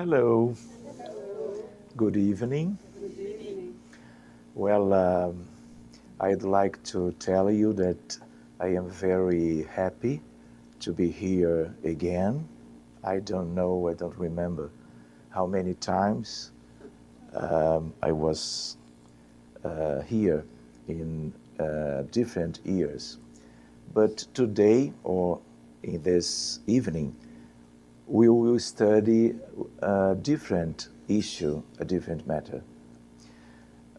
Hello. Good evening. Well, I'd like to tell you that I am very happy to be here again. I don't remember how many times I was here in different years. But today, or in this evening, we will study a different issue, a different matter.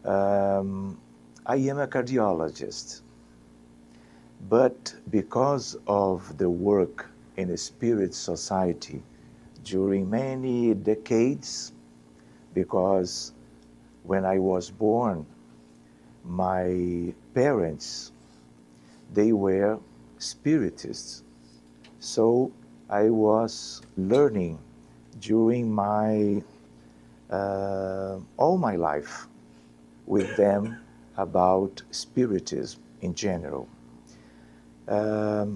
I am a cardiologist, but because of the work in the Spirit Society during many decades, because when I was born, my parents, they were Spiritists. So I was learning during my all my life with them about Spiritism in general. I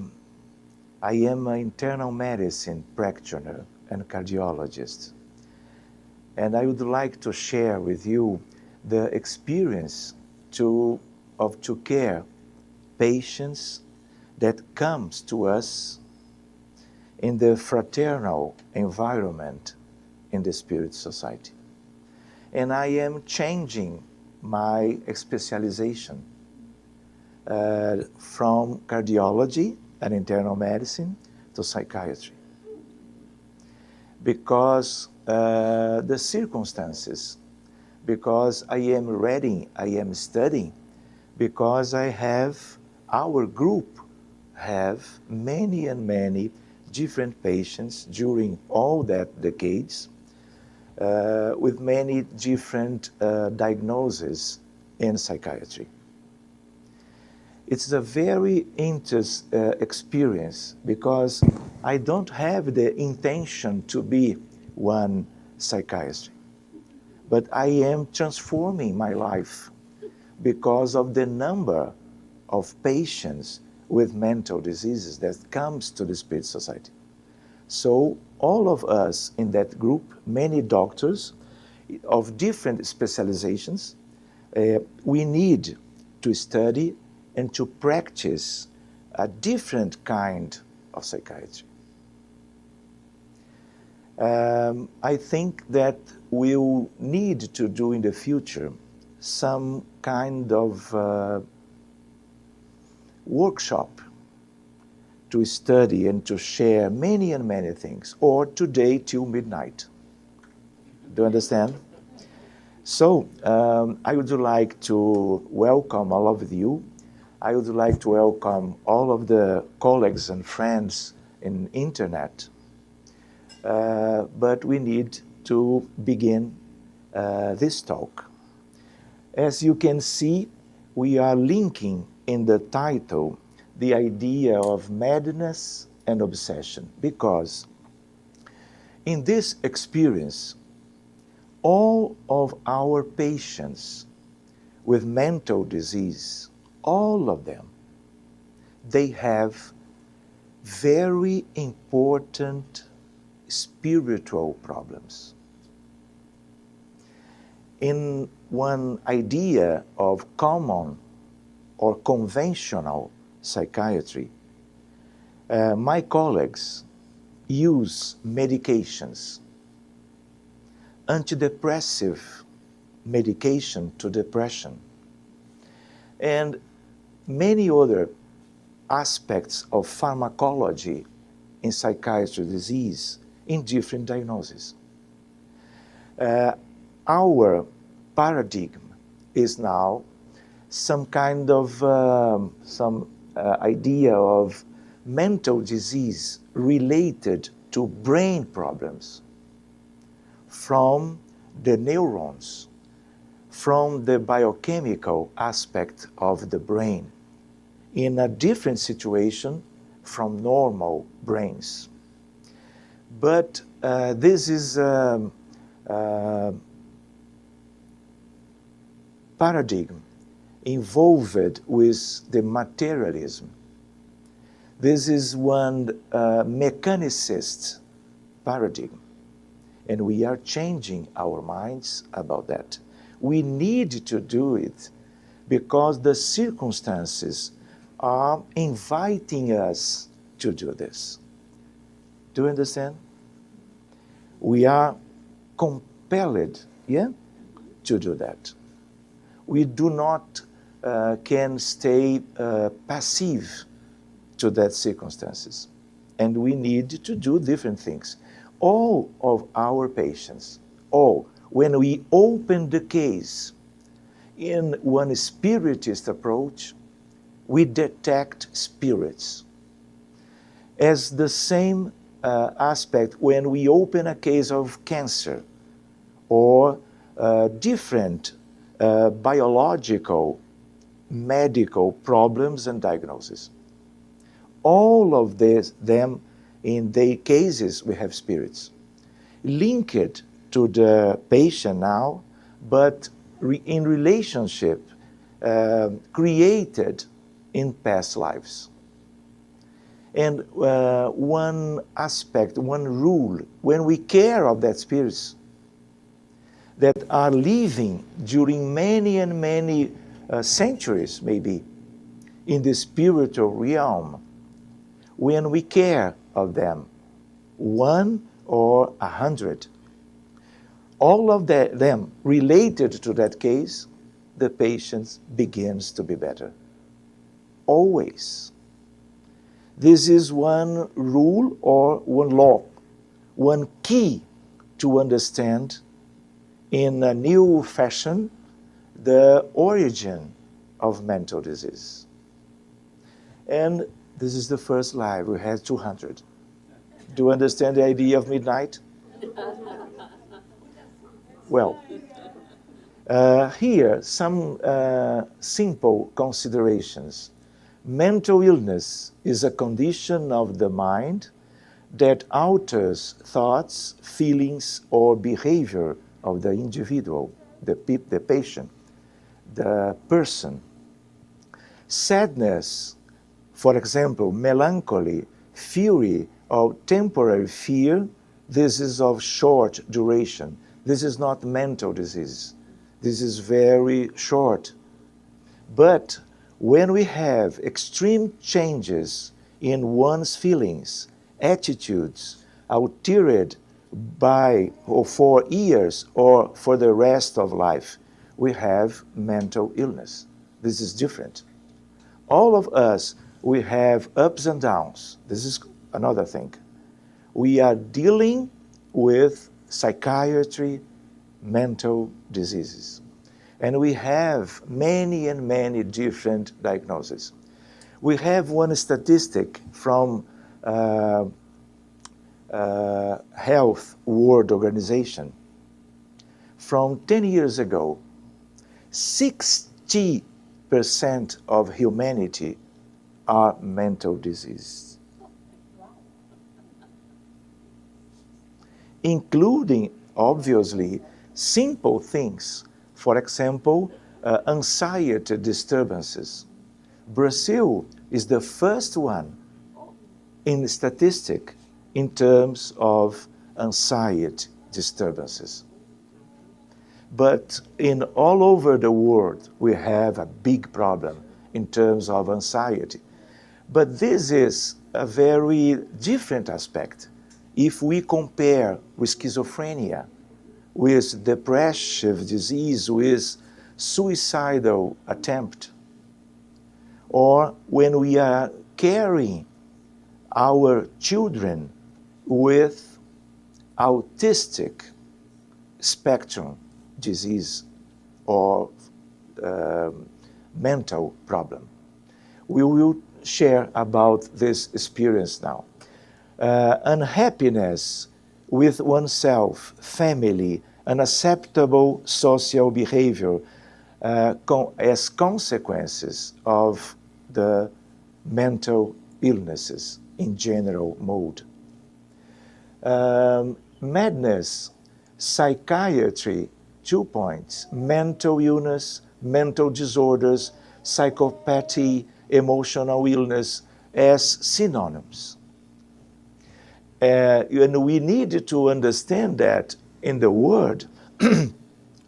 am an internal medicine practitioner and cardiologist, and I would like to share with you the experience to care patients that comes to us in the fraternal environment in the Spirit Society. And I am changing my specialization from cardiology and internal medicine to psychiatry. Because the circumstances, because I am reading, I am studying, because our group have many and many different patients during all that decades with many different diagnoses in psychiatry. It's a very interesting experience because I don't have the intention to be one psychiatrist, but I am transforming my life because of the number of patients with mental diseases that comes to the Spirit Society. So all of us in that group, many doctors of different specializations, we need to study and to practice a different kind of psychiatry. I think that we'll need to do in the future some kind of workshop to study and to share many and many things, or today till midnight. Do you understand? So I would like to welcome all of you. I would like to welcome all of the colleagues and friends in internet. But we need to begin this talk. As you can see, we are linking in the title the idea of madness and obsession, because in this experience, all of our patients with mental disease, all of them, they have very important spiritual problems. In one idea of common or conventional psychiatry, my colleagues use medications, antidepressive medication to depression, and many other aspects of pharmacology in psychiatry disease in different diagnoses. Our paradigm is now some kind of idea of mental disease related to brain problems, from the neurons, from the biochemical aspect of the brain, in a different situation from normal brains. But this is paradigm involved with the materialism. This is one mechanicist paradigm. And we are changing our minds about that. We need to do it because the circumstances are inviting us to do this. Do you understand? We are compelled, to do that. We do not can stay passive to that circumstances. And we need to do different things. All of our patients, when we open the case in one Spiritist approach, we detect spirits. As the same aspect when we open a case of cancer or different biological, medical problems and diagnoses. All of them, in their cases, we have spirits linked to the patient now, but in relationship created in past lives. And one aspect, one rule, when we care of that spirits that are living during many and many centuries, maybe, in the spiritual realm, when we care of them, 1 or 100, all of them related to that case, the patient begins to be better. Always. This is one rule or one law, one key to understand in a new fashion the origin of mental disease. And this is the first live. We had 200. Do you understand the idea of midnight? Well, here some simple considerations. Mental illness is a condition of the mind that alters thoughts, feelings, or behavior of the individual, the patient, the person. Sadness, for example, melancholy, fury, or temporary fear, this is of short duration. This is not mental disease. This is very short. But when we have extreme changes in one's feelings, attitudes, altered by or for years or for the rest of life, we have mental illness. This is different. All of us, we have ups and downs. This is another thing. We are dealing with psychiatry, mental diseases. And we have many and many different diagnoses. We have one statistic from Health World Organization. From 10 years ago, 60% of humanity are mental disease, including, obviously, simple things. For example, anxiety disturbances. Brazil is the first one in statistic in terms of anxiety disturbances. But in all over the world, we have a big problem in terms of anxiety. But this is a very different aspect. If we compare with schizophrenia, with depressive disease, with suicidal attempt, or when we are caring our children with autistic spectrum disease or mental problem. We will share about this experience now. Unhappiness with oneself, family, unacceptable social behavior as consequences of the mental illnesses in general mode. Madness, psychiatry, 2 points, mental illness, mental disorders, psychopathy, emotional illness as synonyms. And we need to understand that in the Word,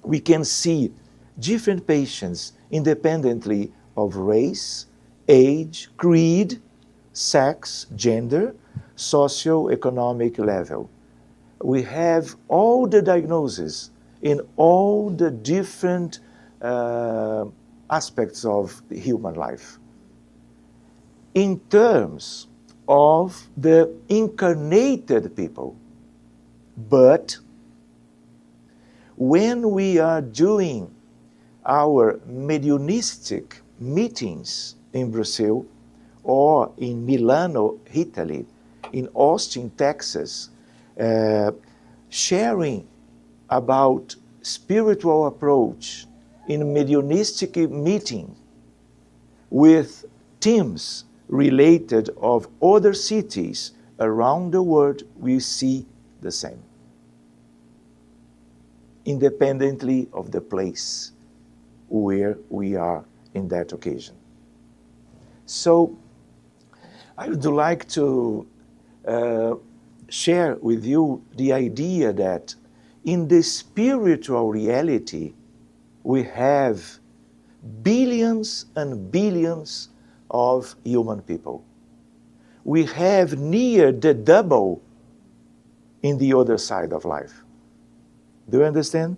we can see different patients independently of race, age, creed, sex, gender, socio-economic level. We have all the diagnoses in all the different aspects of the human life. In terms of the incarnated people, but when we are doing our mediumistic meetings in Brazil or in Milano, Italy, in Austin, Texas, sharing about spiritual approach in mediumistic meeting with teams related of other cities around the world, we see the same, independently of the place where we are in that occasion. So I would like to share with you the idea that in the spiritual reality, we have billions and billions of human people. We have near the double in the other side of life. Do you understand?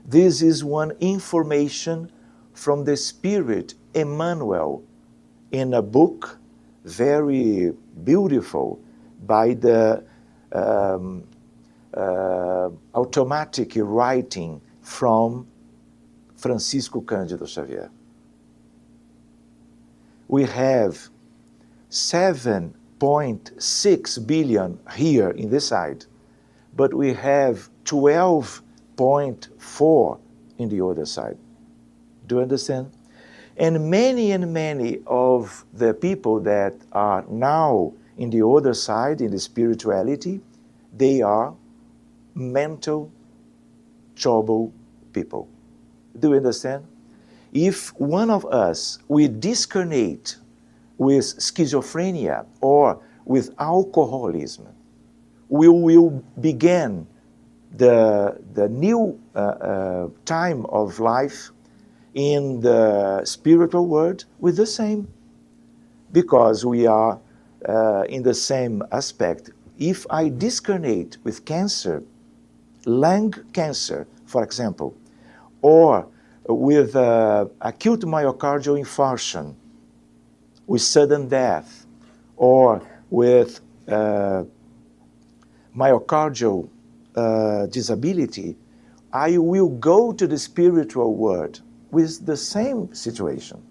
This is one information from the Spirit Emmanuel in a book very beautiful by the automatic writing from Francisco Cândido Xavier. We have 7.6 billion here in this side, but we have 12.4 in the other side. Do you understand? And many of the people that are now in the other side, in the spirituality, they are mental trouble people. Do you understand? If one of us will discarnate with schizophrenia or with alcoholism, we will begin the new time of life in the spiritual world with the same, because we are in the same aspect. If I discarnate with cancer, lung cancer, for example, or with acute myocardial infarction, with sudden death, or with myocardial disability, I will go to the spiritual world with the same situation.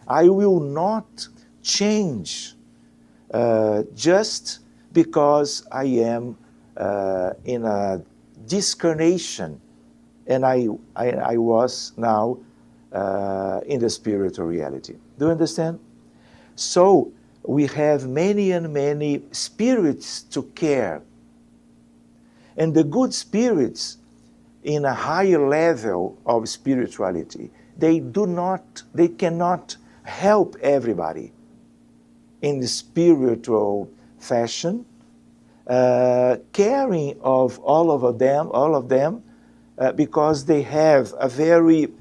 I will not change just because I am in a discarnation and I was now in the spiritual reality. Do you understand? So we have many and many spirits to care. And the good spirits in a higher level of spirituality, they cannot help everybody in the spiritual fashion, caring of all of them, because they have a very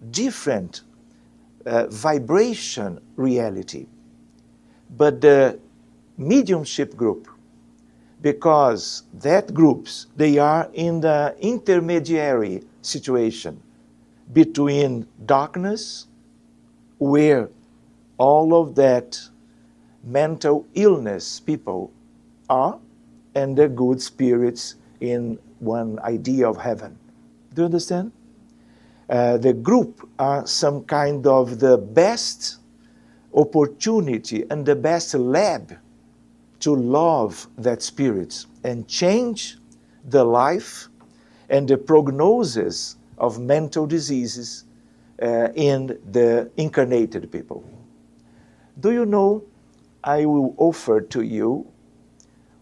different vibration reality. But the mediumship group, because that groups, they are in the intermediary situation between darkness, where all of that mental illness people are, and the good spirits in one idea of heaven. Do you understand? The group are some kind of the best opportunity and the best lab to love that spirit and change the life and the prognosis of mental diseases in the incarnated people. Do you know, I will offer to you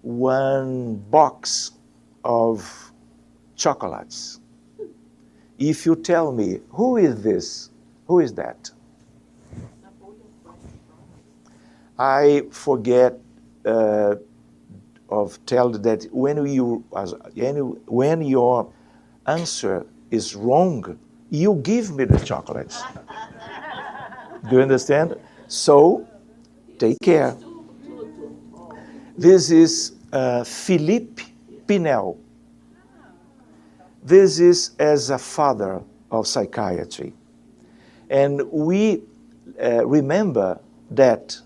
one box of chocolates. If you tell me, who is this? Who is that? I forget tell that when your answer is wrong, you give me the chocolates. Do you understand? So take care. This is Philippe Pinel. This is as a father of psychiatry. And we remember that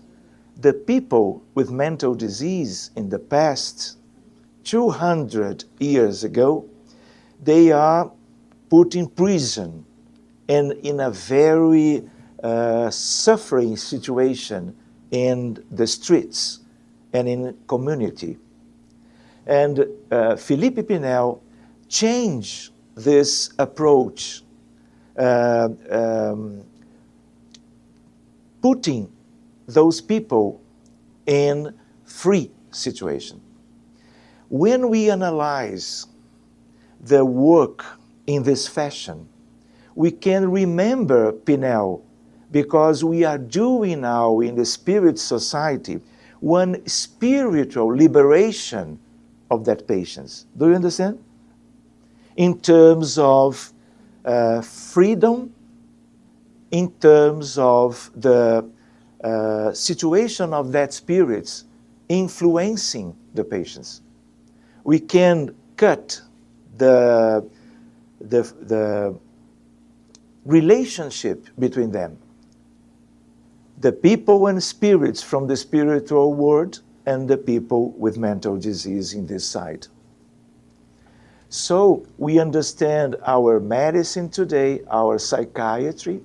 the people with mental disease in the past, 200 years ago, they are put in prison and in a very suffering situation in the streets and in community. And Philippe Pinel changed this approach, putting those people in free situation. When we analyze the work in this fashion, we can remember Pinel because we are doing now in the Spirit Society one spiritual liberation of that patient. Do you understand? In terms of freedom, in terms of the situation of that spirits influencing the patients. We can cut the relationship between them. The people and spirits from the spiritual world and the people with mental disease in this side. So we understand our medicine today, our psychiatry.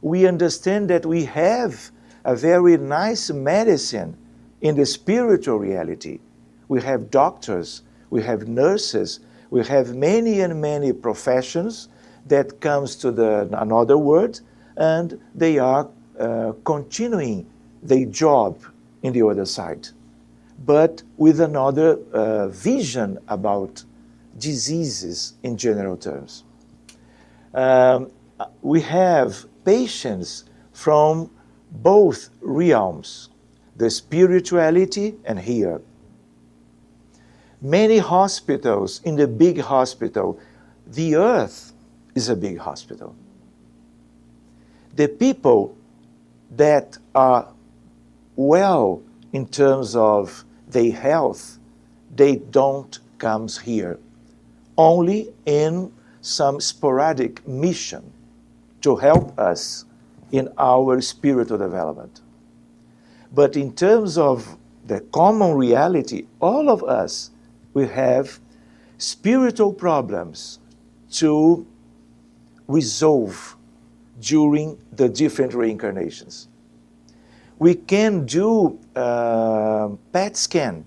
We understand that we have a very nice medicine in the spiritual reality. We have doctors, we have nurses, we have many and many professions that comes to another world, and they are continuing their job in the other side, but with another vision about diseases in general terms. We have patients from both realms, the spirituality and here. Many hospitals, in the big hospital, the earth is a big hospital. The people that are well in terms of their health, they don't come here. Only in some sporadic mission to help us in our spiritual development. But in terms of the common reality, all of us, we have spiritual problems to resolve during the different reincarnations. We can do PET scan,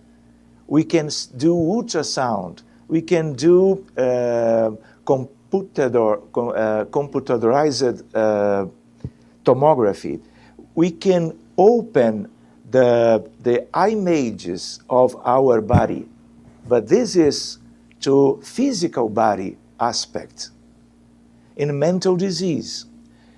we can do ultrasound, we can do computerized tomography. We can open the images of our body, but this is to physical body aspect. In mental disease,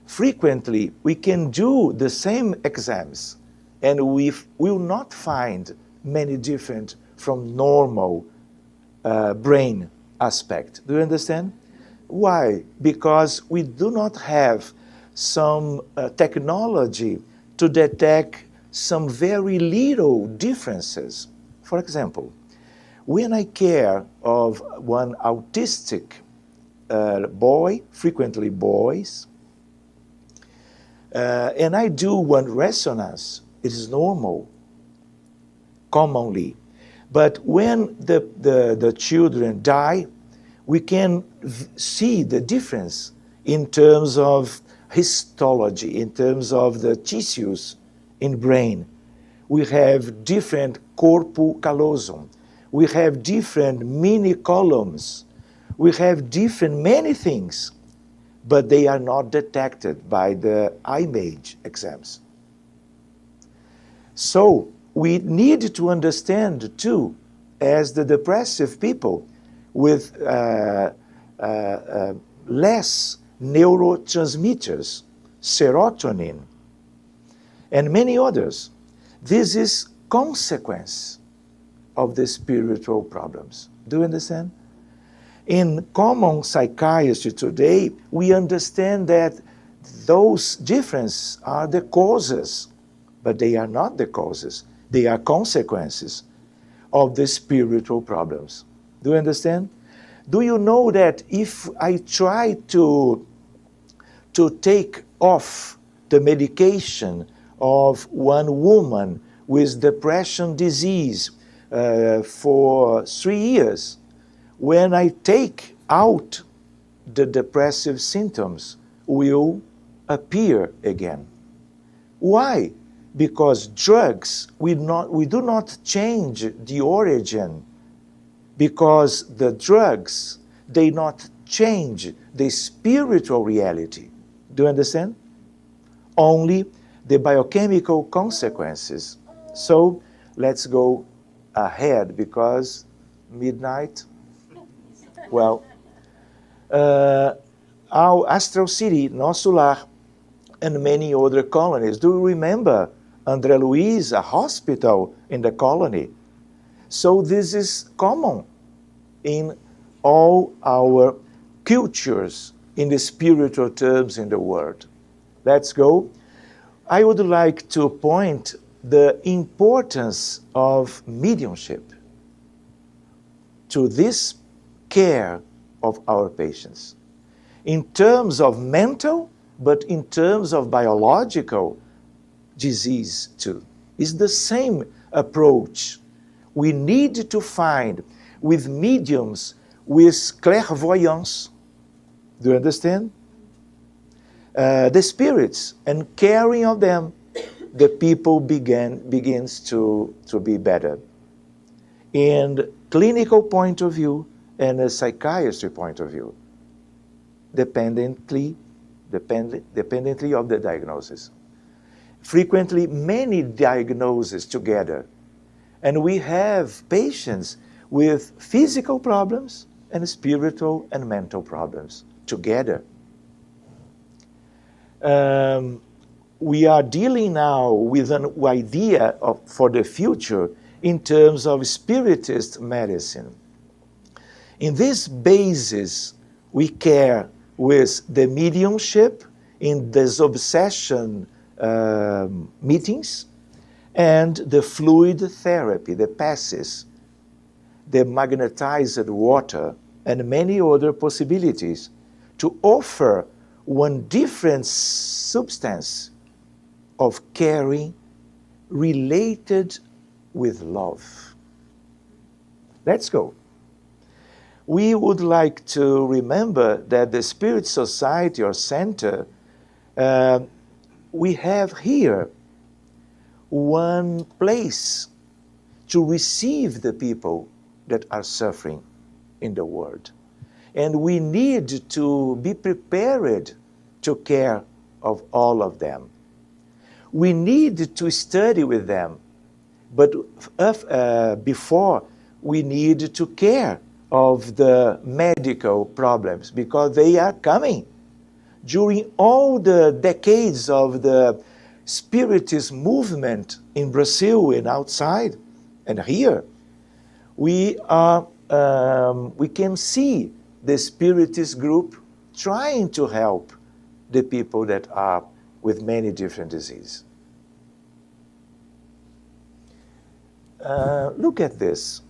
frequently we can do the same exams and we will not find many different from normal brain aspect. Do you understand? Why? Because we do not have some technology to detect some very little differences. For example, when I care of one autistic boy, frequently boys, and I do one resonance, it is normal, commonly. But when the children die, we can see the difference in terms of histology, in terms of the tissues in brain. We have different corpus callosum. We have different mini columns. We have different many things, but they are not detected by the image exams. So we need to understand too, as the depressive people with less neurotransmitters, serotonin, and many others. This is consequence of the spiritual problems. Do you understand? In common psychiatry today, we understand that those differences are the causes, but they are not the causes. They are consequences of the spiritual problems. Do you understand? Do you know that if I try to take off the medication of one woman with depression disease for 3 years, when I take out, the depressive symptoms will appear again. Why? Because drugs, we do not change the origin, because the drugs, they not change the spiritual reality. Do you understand? Only the biochemical consequences. So let's go ahead, because midnight. Well, our Astral City, Nosso Lar, and many other colonies. Do you remember André Luiz, a hospital in the colony? So this is common in all our cultures, in the spiritual terms in the world. Let's go. I would like to point the importance of mediumship to this care of our patients, in terms of mental, but in terms of biological disease too. It's the same approach. We need to find with mediums, with clairvoyance, do you understand? The spirits, and caring of them, the people begins to be better. In clinical point of view and a psychiatry point of view, dependently of the diagnosis. Frequently, many diagnoses together. And we have patients with physical problems and spiritual and mental problems together. We are dealing now with an idea for the future in terms of Spiritist medicine. In this basis, we care with the mediumship in disobsession meetings, and the fluid therapy, the passes, the magnetized water, and many other possibilities to offer one different substance of caring related with love. Let's go. We would like to remember that the Spirit Society or Center, we have here one place to receive the people that are suffering in the world. And we need to be prepared to care of all of them. We need to study with them, but before we need to care of the medical problems, because they are coming. During all the decades of the Spiritist movement in Brazil and outside and here, we can see the Spiritist group trying to help the people that are with many different diseases. Look at this.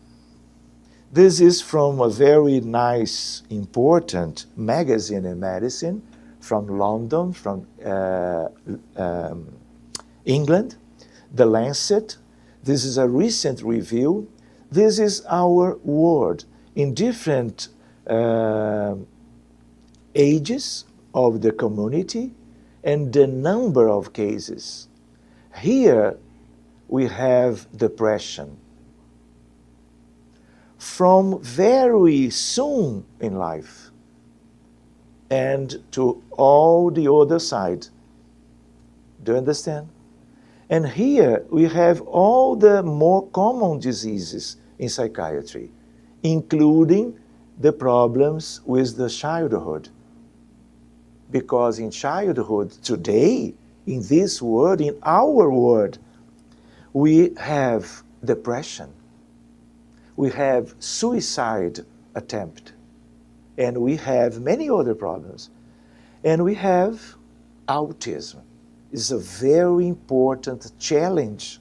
This is from a very nice, important magazine in medicine from London, from England, The Lancet. This is a recent review. This is our ward in different ages of the community and the number of cases. Here we have depression. From very soon in life and to all the other side. Do you understand? And here we have all the more common diseases in psychiatry, including the problems with the childhood. Because in childhood today, in this world, in our world, we have depression, we have suicide attempt, and we have many other problems. And we have autism. It's a very important challenge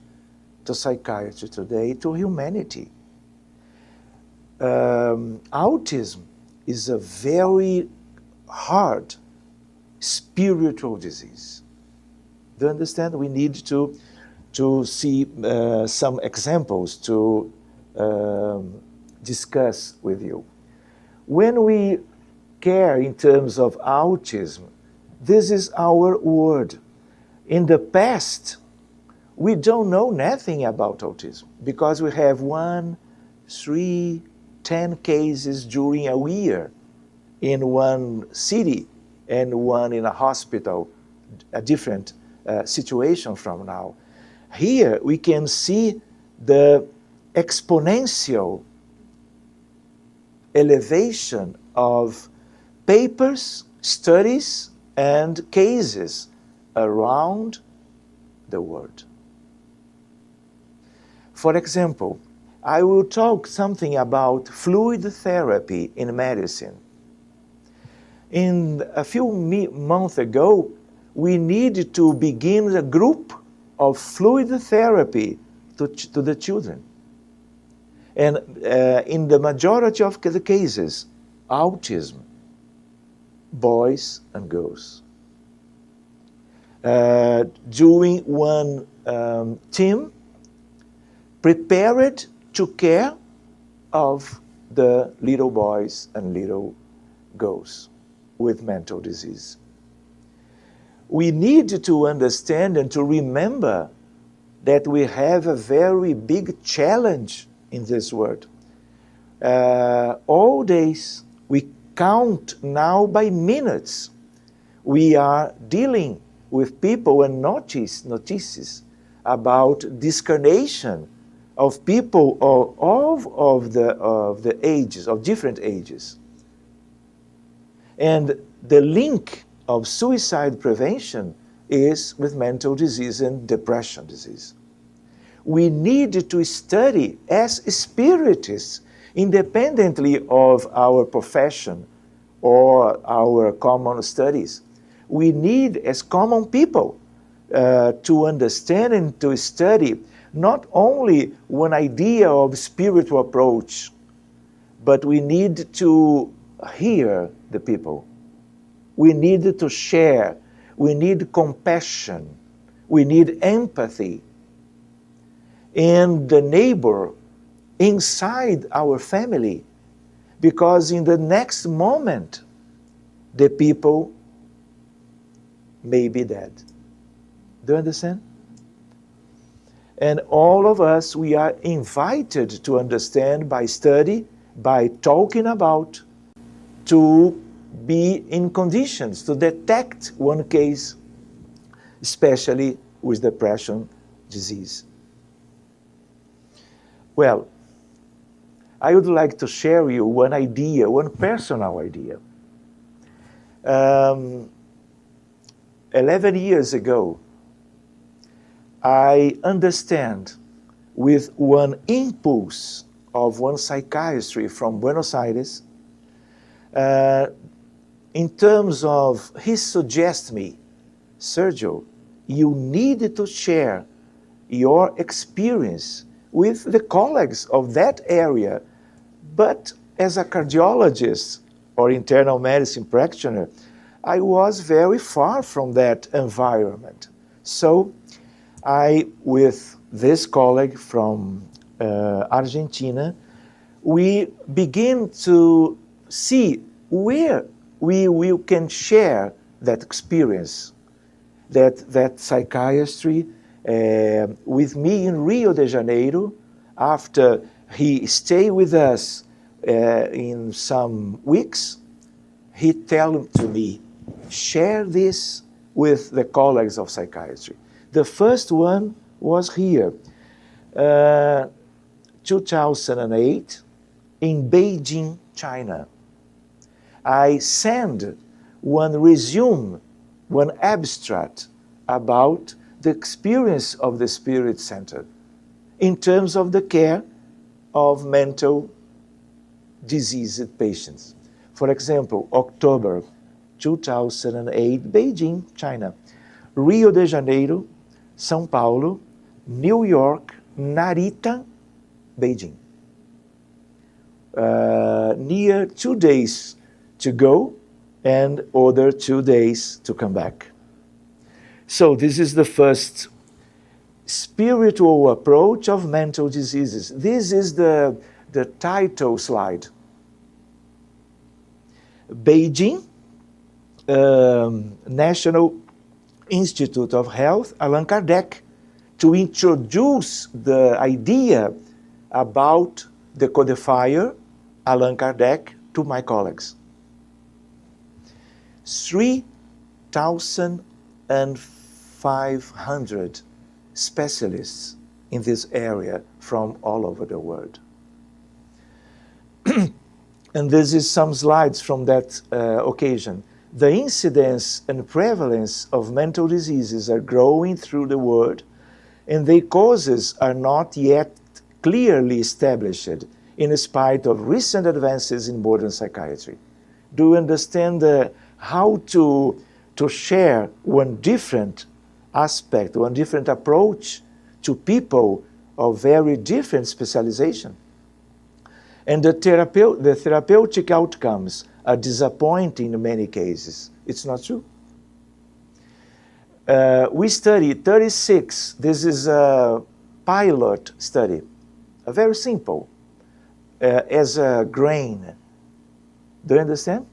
to psychiatry today, to humanity. Autism is a very hard spiritual disease. Do you understand? We need to see some examples to discuss with you. When we care in terms of autism, this is our word. In the past, we don't know nothing about autism because we have 1, 3, 10 cases during a year in one city and one in a hospital, a different situation from now. Here we can see the exponential elevation of papers, studies, and cases around the world. For example, I will talk something about fluid therapy in medicine. In a few months ago, we needed to begin a group of fluid therapy to the children. And in the majority of the cases, autism, boys and girls. Doing one team prepared to care of the little boys and little girls with mental disease. We need to understand and to remember that we have a very big challenge in this world. All days, we count now by minutes. We are dealing with people and notices about discarnation of people of the ages, of different ages. And the link of suicide prevention is with mental disease and depression disease. We need to study as spiritists, independently of our profession or our common studies. We need, as common people, to understand and to study not only one idea of spiritual approach, but we need to hear the people. We need to share. We need compassion. We need empathy. And the neighbor inside our family, because in the next moment, the people may be dead. Do you understand? And all of us, we are invited to understand by study, by talking about, to be in conditions to detect one case, especially with depression disease. Well, I would like to share with you one idea, one personal idea. 11 years ago, I understand with one impulse of one psychiatrist from Buenos Aires, in terms of, he suggests me, Sergio, you need to share your experience with the colleagues of that area. But as a cardiologist or internal medicine practitioner, I was very far from that environment. So I, with this colleague from Argentina, we begin to see where we can share that experience, that psychiatry with me in Rio de Janeiro. After he stayed with us in some weeks, he told to me, share this with the colleagues of psychiatry. The first one was here, 2008, in Beijing, China. I sent one resume, one abstract about the experience of the Spirit Center. in terms of the care of mental diseased patients. For example, October 2008, Beijing, China, Rio de Janeiro, São Paulo, New York, Narita, Beijing. Near 2 days to go and other 2 days to come back. So this is the first spiritual approach of mental diseases. This is the title slide. Beijing, National Institute of Health, Allan Kardec, to introduce the idea about the codifier, Allan Kardec, to my colleagues. 3,500 specialists in this area from all over the world. And this is some slides from that occasion. The incidence and prevalence of mental diseases are growing through the world, and their causes are not yet clearly established in spite of recent advances in modern psychiatry. Do you understand how to share one different aspect, one different approach to people of very different specialization? And the therapeutic outcomes are disappointing in many cases. It's not true. We studied 36. This is a pilot study, a very simple, as a grain. Do you understand?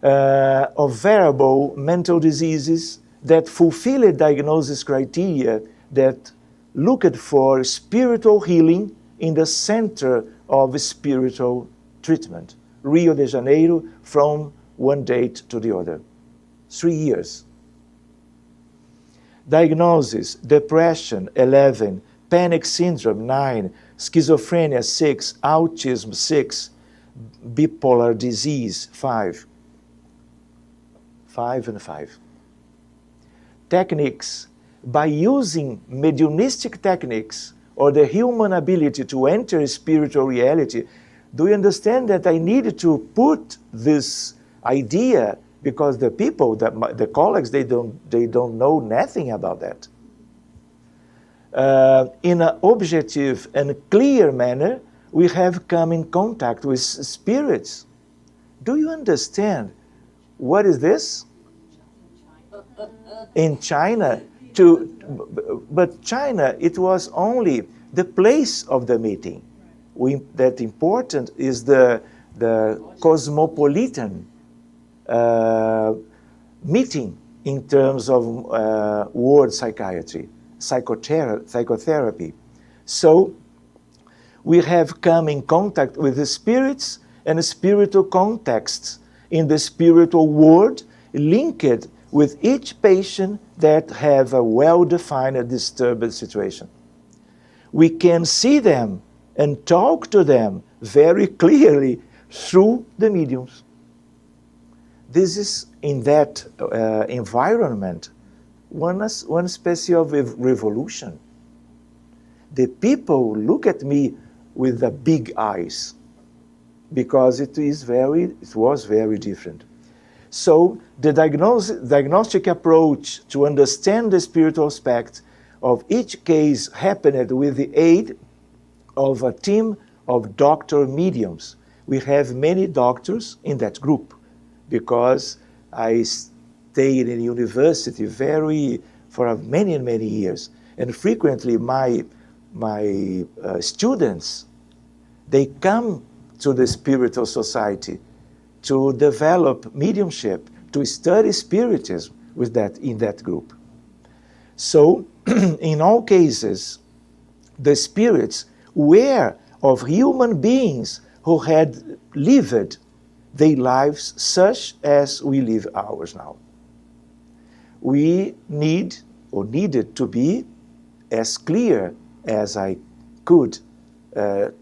Of variable mental diseases that fulfill a diagnosis criteria that looked for spiritual healing in the center of spiritual treatment. Rio de Janeiro, from one date to the other. 3 years. Diagnosis: depression, 11, panic syndrome, 9, schizophrenia, 6, autism, 6, bipolar disease, 5. 5 and 5. Techniques: by using mediumistic techniques or the human ability to enter spiritual reality. Do you understand that I needed to put this idea because the people, the colleagues, they don't know nothing about that. In an objective and clear manner, we have come in contact with spirits. Do you understand? What is this? In China, but China, it was only the place of the meeting. That important is the cosmopolitan meeting in terms of world psychiatry, psychotherapy. So we have come in contact with the spirits and spiritual contexts in the spiritual world, linked with each patient that have a well-defined disturbed situation. We can see them and talk to them very clearly through the mediums. This is, in that environment, one species of revolution. The people look at me with the big eyes because it was very different. So the diagnostic approach to understand the spiritual aspect of each case happened with the aid of a team of doctor mediums. We have many doctors in that group because I stayed in university for many years, and frequently my students, they come to the spiritual society to develop mediumship, to study spiritism in that group. So in all cases, the spirits were of human beings who had lived their lives such as we live ours now. We needed to be as clear as I could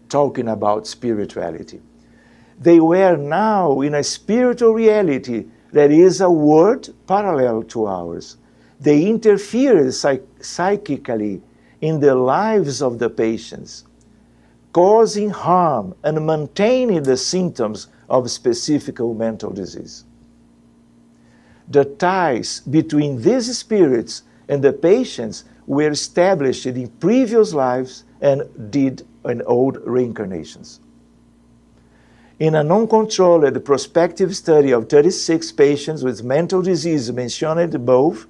talking about spirituality. They were now in a spiritual reality that is a world parallel to ours. They interfered psychically in the lives of the patients, causing harm and maintaining the symptoms of specific mental disease. The ties between these spirits and the patients were established in previous lives and did in old reincarnations. In a non-controlled prospective study of 36 patients with mental disease mentioned above,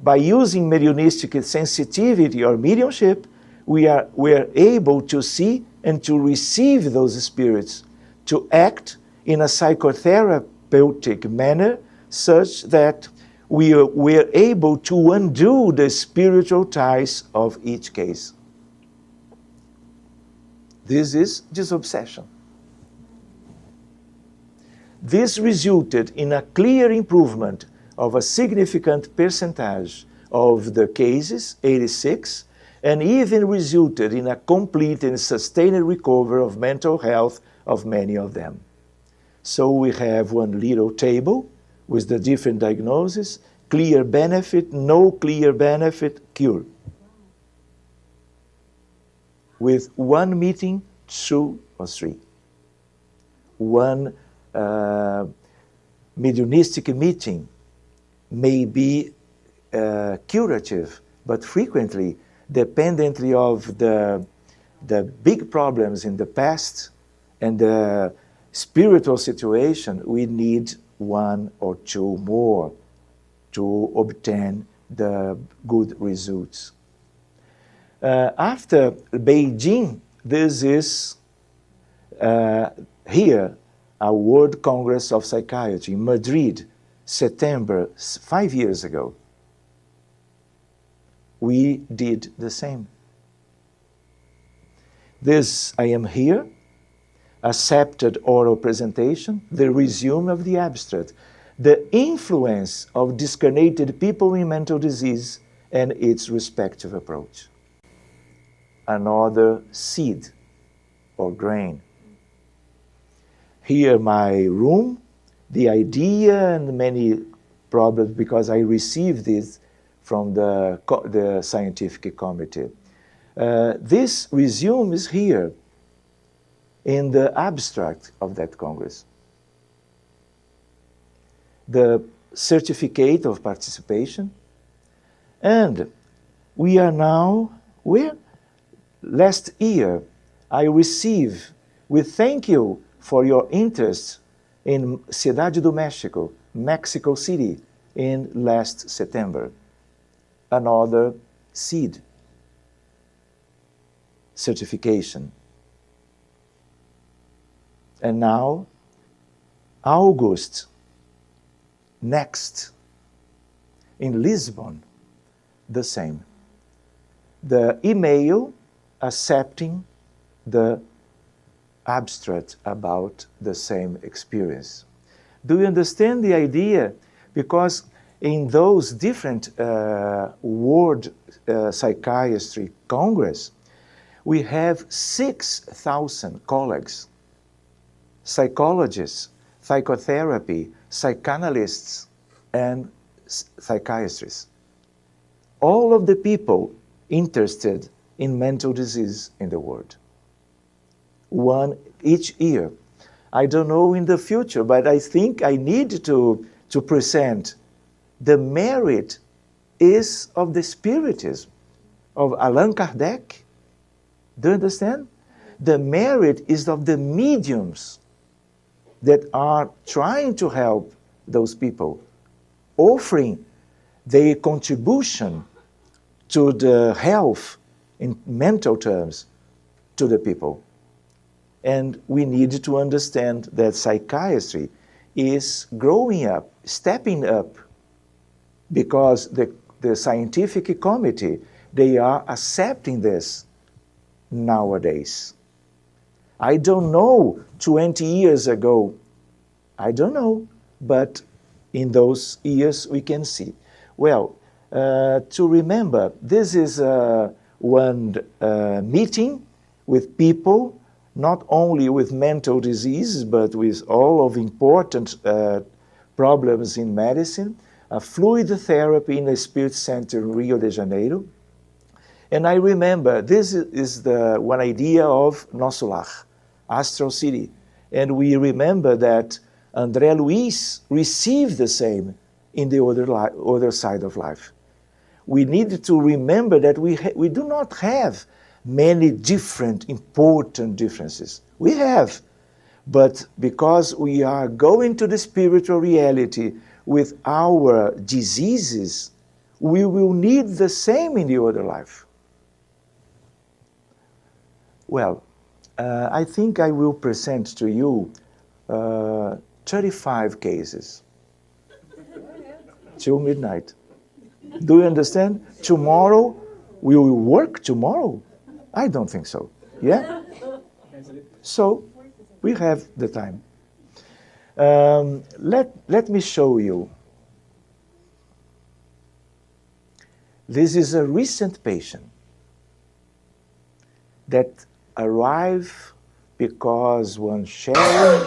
by using mediumistic sensitivity or mediumship, we are able to see and to receive those spirits, to act in a psychotherapeutic manner such that we are able to undo the spiritual ties of each case. This is disobsession. This resulted in a clear improvement of a significant percentage of the cases, 86, and even resulted in a complete and sustained recovery of mental health of many of them. So we have one little table with the different diagnoses: clear benefit, no clear benefit, cure. With one meeting, 2 or 3. One mediumistic meeting may be curative, but frequently, dependently of the big problems in the past and the spiritual situation, we need 1 or 2 more to obtain the good results. After Beijing, this is here, a World Congress of Psychiatry in Madrid, September, 5 years ago. We did the same. This, I am here, accepted oral presentation, the resume of the abstract, the influence of discarnated people in mental disease and its respective approach. Another seed or grain. Here my room, the idea and many problems, because I received this from the scientific committee. This resume is here in the abstract of that Congress. The certificate of participation, and we are now where? Last year I received with thank you for your interest in Ciudad do México, Mexico City, in last September. Another seed certification. And now, August, next, in Lisbon, the same. The email accepting the abstract about the same experience. Do you understand the idea? Because in those different World Psychiatry Congress, we have 6,000 colleagues, psychologists, psychotherapy, psychanalysts, and psychiatrists. All of the people interested in mental disease in the world. One each year. I don't know in the future, but I think I need to present the merit is of the Spiritism, of Allan Kardec. Do you understand? The merit is of the mediums that are trying to help those people, offering their contribution to the health in mental terms to the people. And we need to understand that psychiatry is growing up, stepping up, because the scientific committee, they are accepting this nowadays. I don't know 20 years ago, I don't know, but in those years we can see. Well, to remember, this is one meeting with people, not only with mental diseases, but with all of important problems in medicine, a fluid therapy in the Spirit Center in Rio de Janeiro. And I remember, this is the one idea of nosso lar, Astral City. And we remember that André Luiz received the same in the other side of life. We need to remember that we do not have many different important differences. We have, but because we are going to the spiritual reality with our diseases, we will need the same in the other life. Well, I think I will present to you 35 cases till midnight. Do you understand? Tomorrow, we will work tomorrow? I don't think so. Yeah? So, we have the time. Let me show you. This is a recent patient that arrived because one sharing.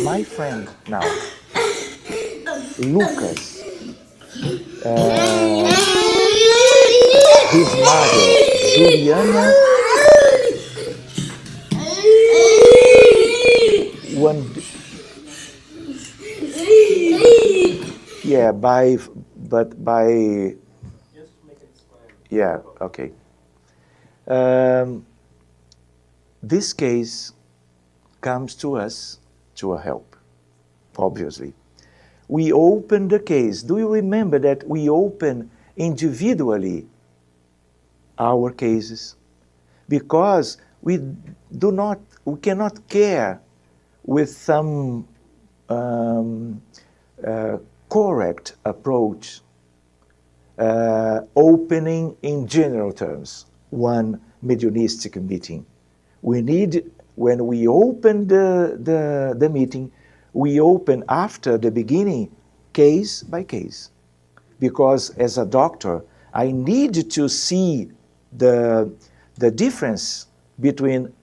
My friend now, Lucas, his mother, Juliana, yeah, okay. This case comes to us to a help, obviously. We open the case. Do you remember that we open individually our cases? Because we cannot care with some correct approach, opening in general terms one mediumistic meeting. We need, when we open the meeting, we open after the beginning case by case. Because as a doctor, I need to see the difference between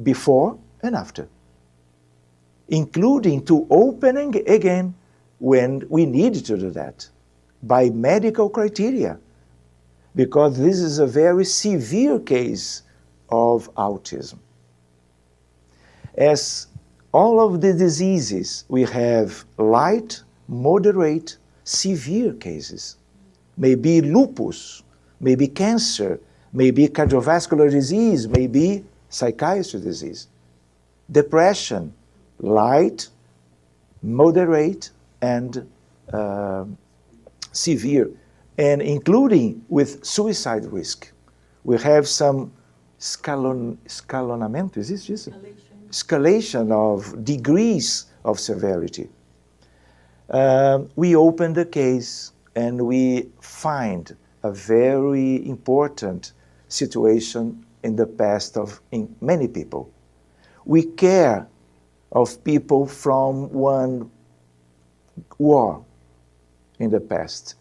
before and after, including to opening again when we need to do that by medical criteria, because this is a very severe case of autism. As all of the diseases, we have light, moderate, severe cases. Maybe lupus, maybe cancer, maybe cardiovascular disease, maybe psychiatry disease. Depression, light, moderate, and severe, and including with suicide risk. We have some escalonamento, is this? Escalation of degrees of severity. We open the case and we find a very important situation in the past in many people. We care of people from one war in the past,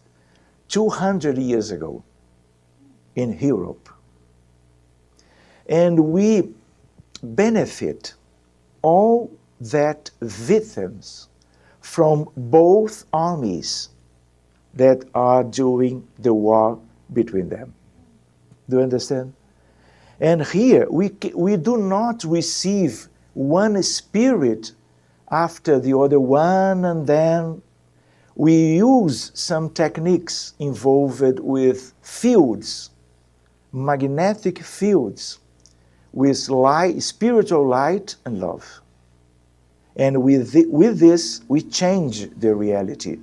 200 years ago in Europe. And we benefit all that victims from both armies that are doing the war between them. Do you understand? And here we do not receive one spirit after the other one, and then we use some techniques involved with fields, magnetic fields, with light, spiritual light and love. And with this, we change the reality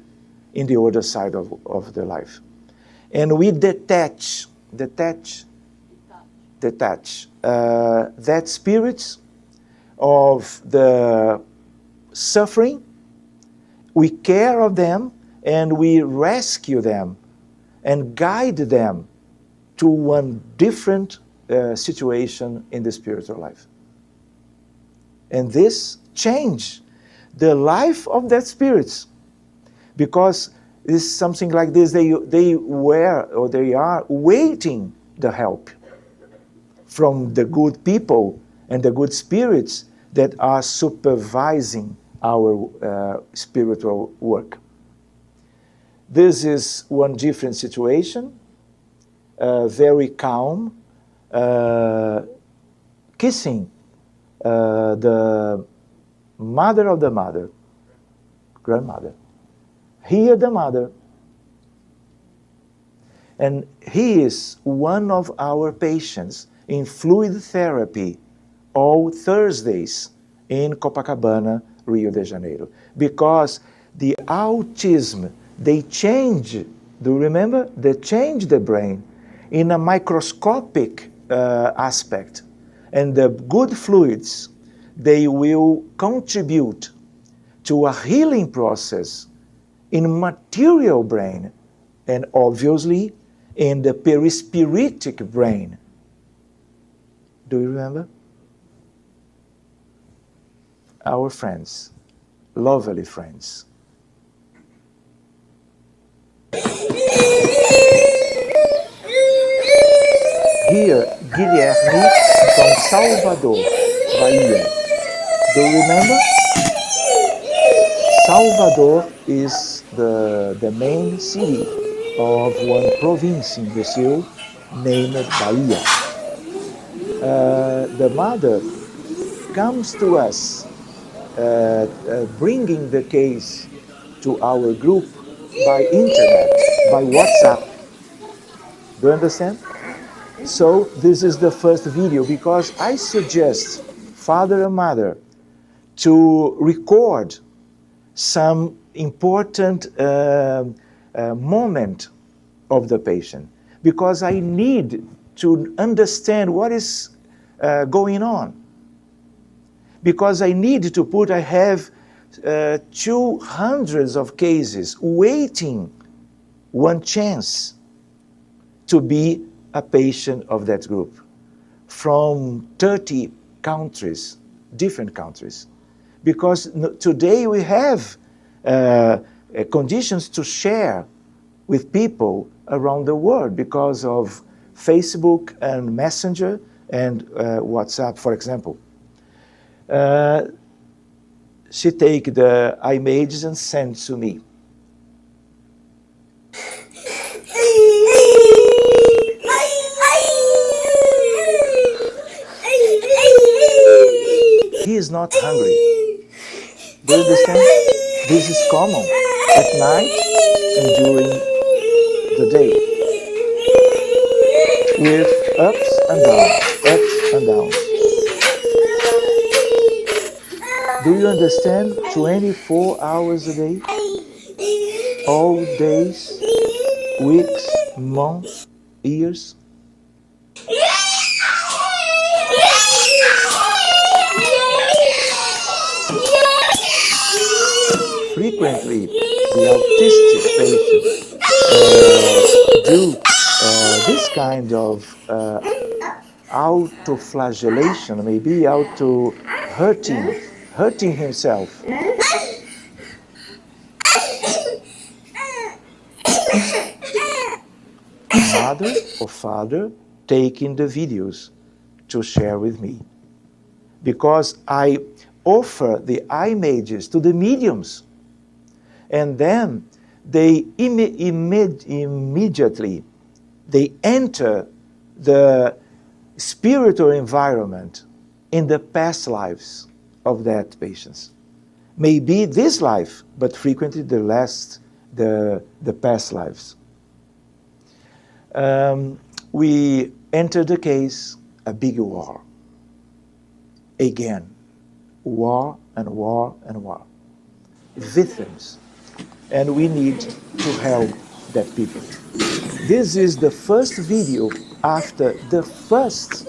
in the other side of the life. And we detach that spirits of the suffering. We care of them and we rescue them and guide them to one different situation in the spiritual life. And this change the life of that spirits, because it's something like this, they were or they are waiting the help from the good people and the good spirits that are supervising our spiritual work. This is one different situation, very calm, kissing the mother of the mother, grandmother. Here the mother. And he is one of our patients in fluid therapy all Thursdays in Copacabana, Rio de Janeiro. Because the autism, they change, do you remember? They change the brain in a microscopic aspect. And the good fluids, they will contribute to a healing process in material brain and obviously in the perispiritic brain. Do you remember? Our friends, lovely friends. Here, Guilherme from Salvador, Bahia. Do you remember? Salvador is the main city of one province in Brazil named Bahia. The mother comes to us bringing the case to our group by internet, by WhatsApp. Do you understand? So this is the first video because I suggest father and mother to record some important moment of the patient because I need to understand what is going on. Because I need to put, I have 200 of cases waiting one chance to be a patient of that group from 30 countries, different countries. Because today we have conditions to share with people around the world because of Facebook and Messenger and WhatsApp, for example. She take the images and send to me. He is not hungry. Do you understand? This is common at night and during the day. With ups and downs. Do you understand? 24 hours a day? All days, weeks, months, years? Frequently, the autistic patients do this kind of auto-flagellation, maybe hurting himself. Mother or father taking the videos to share with me. Because I offer the images to the mediums. And then they immediately they enter the spiritual environment in the past lives of that patients. Maybe this life, but frequently the past lives. We enter the case, a big war. Again, war and war and war. Victims. And we need to help that people. This is the first video after the first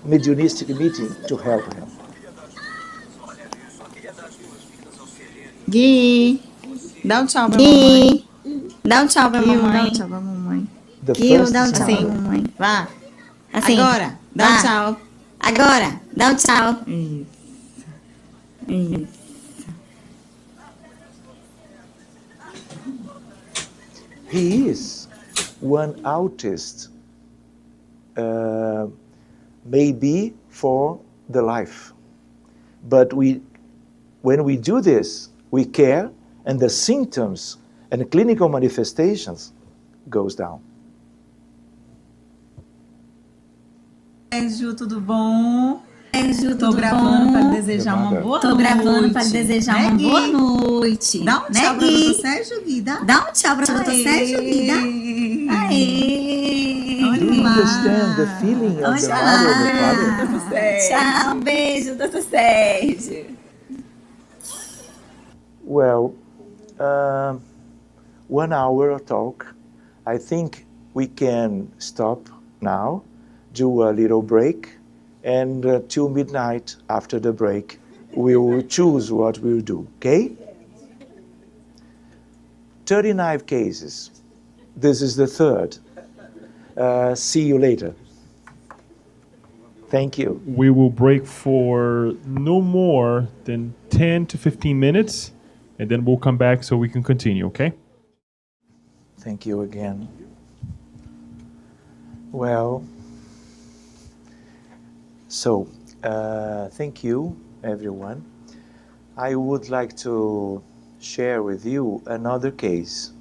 mediunistic meeting to help him. Gui, dá tchau pra mamãe. Dá tchau pra mamãe. Dá tchau pra mamãe. Gui, dá tchau pra mamãe. Vá. Assim. Agora, dá tchau. Agora, dá tchau. Isso. He is one autist, maybe for the life. But when we do this, we care, and the symptoms and clinical manifestations goes down. Sérgio, tudo bom? Tô gravando para desejar uma boa noite. Tô gravando para desejar uma boa noite. Dá um tchau para o Sérgio, Guida. Dá um tchau para o Sérgio, Guida. Aê! Do you understand the feeling of the mother and the father? Tchau, beijo, Dr. Sérgio. Well, 1 hour of talk. I think we can stop now, do a little break, and till midnight after the break, we will choose what we'll do, okay? 39 cases. This is the third. See you later. Thank you. We will break for no more than 10 to 15 minutes, and then we'll come back so we can continue, okay? Thank you again. Well, so thank you, everyone. I would like to share with you another case.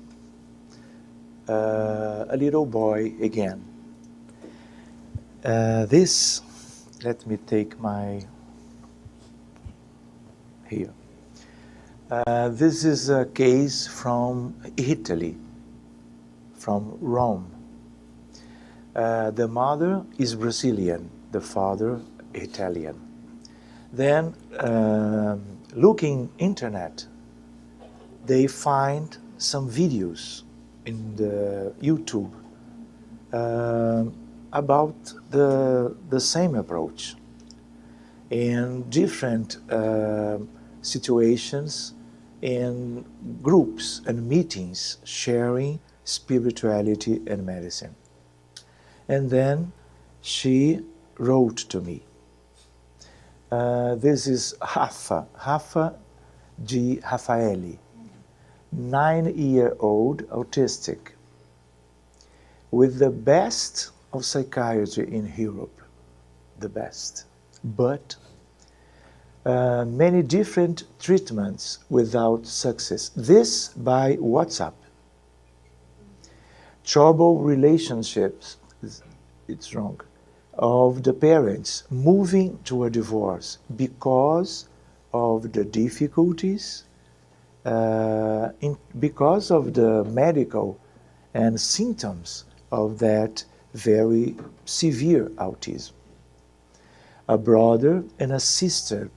A little boy again. This, let me take my, here. This is a case from Italy, from Rome. The mother is Brazilian, the father Italian. Then, looking internet, they find some videos in the YouTube about the same approach in different situations, in groups and meetings sharing spirituality and medicine. And then she wrote to me. This is Rafa G. Raffaelli, 9-year-old autistic, with the best of psychiatry in Europe, the best, but many different treatments without success. This by WhatsApp. Troubled relationships, it's wrong, of the parents moving to a divorce because of the difficulties, because of the medical and symptoms of that very severe autism. A brother and a sister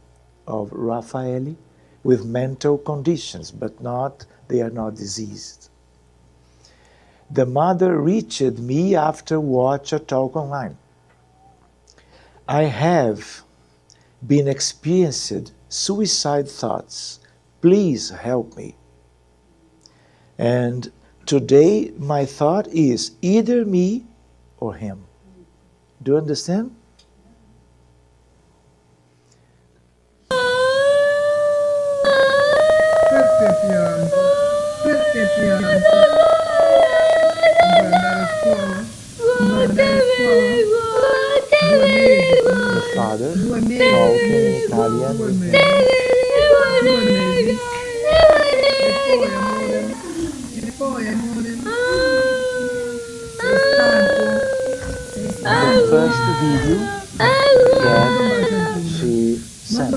of Raffaelli with mental conditions, but they are not diseased. The mother reached me after watch a talk online. I have been experiencing suicide thoughts. Please help me. And today my thought is either me or him. Do you understand? The father talking in Italian with him. The first video that she sent.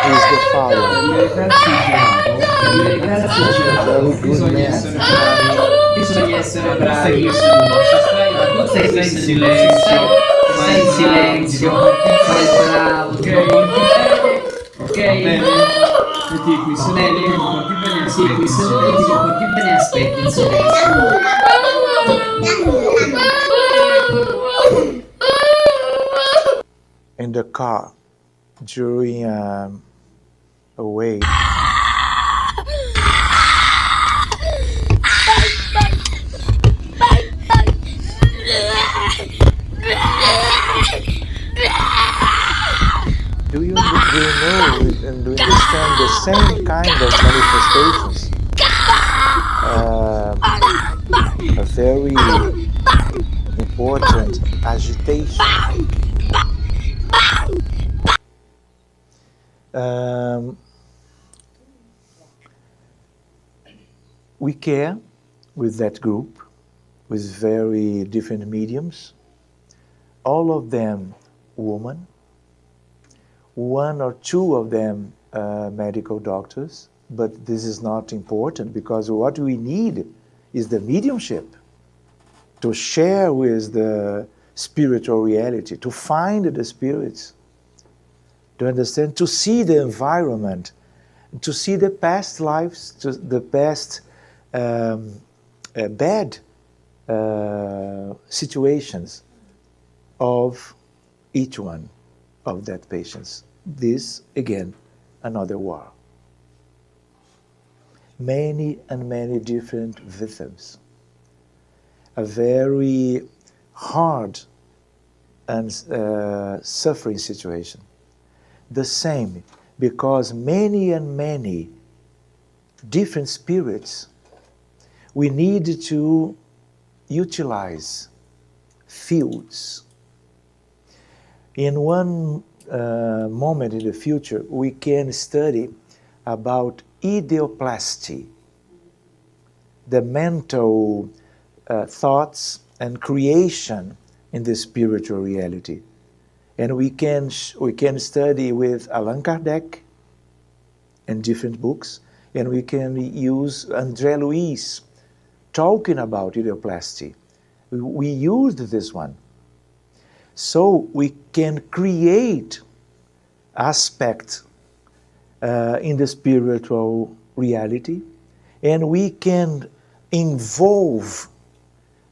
He's the father. Bisogna essere bravissimo. Stai in silenzio, stai in silenzio, fai bravo, ok? Ok? Perché qui sorelle ti porti bene aspetto in silenzio. Ti porti bene aspetto in silenzio. In the car during a wait. Do you know and do you understand the same kind of manifestations? A very important agitation. We care with that group, with very different mediums, all of them women, one or two of them medical doctors, but this is not important because what we need is the mediumship to share with the spiritual reality, to find the spirits, to understand, to see the environment, to see the past lives, to the past bad situations of each one of that patients. This, again, another war. Many and many different victims. A very hard and suffering situation. The same, because many and many different spirits, we need to utilize fields. In one moment in the future, we can study about ideoplasty, the mental thoughts and creation in the spiritual reality. And we can study with Allan Kardec in different books, and we can use André Luiz talking about ideoplasty. We used this one. So we can create aspects in the spiritual reality, and we can involve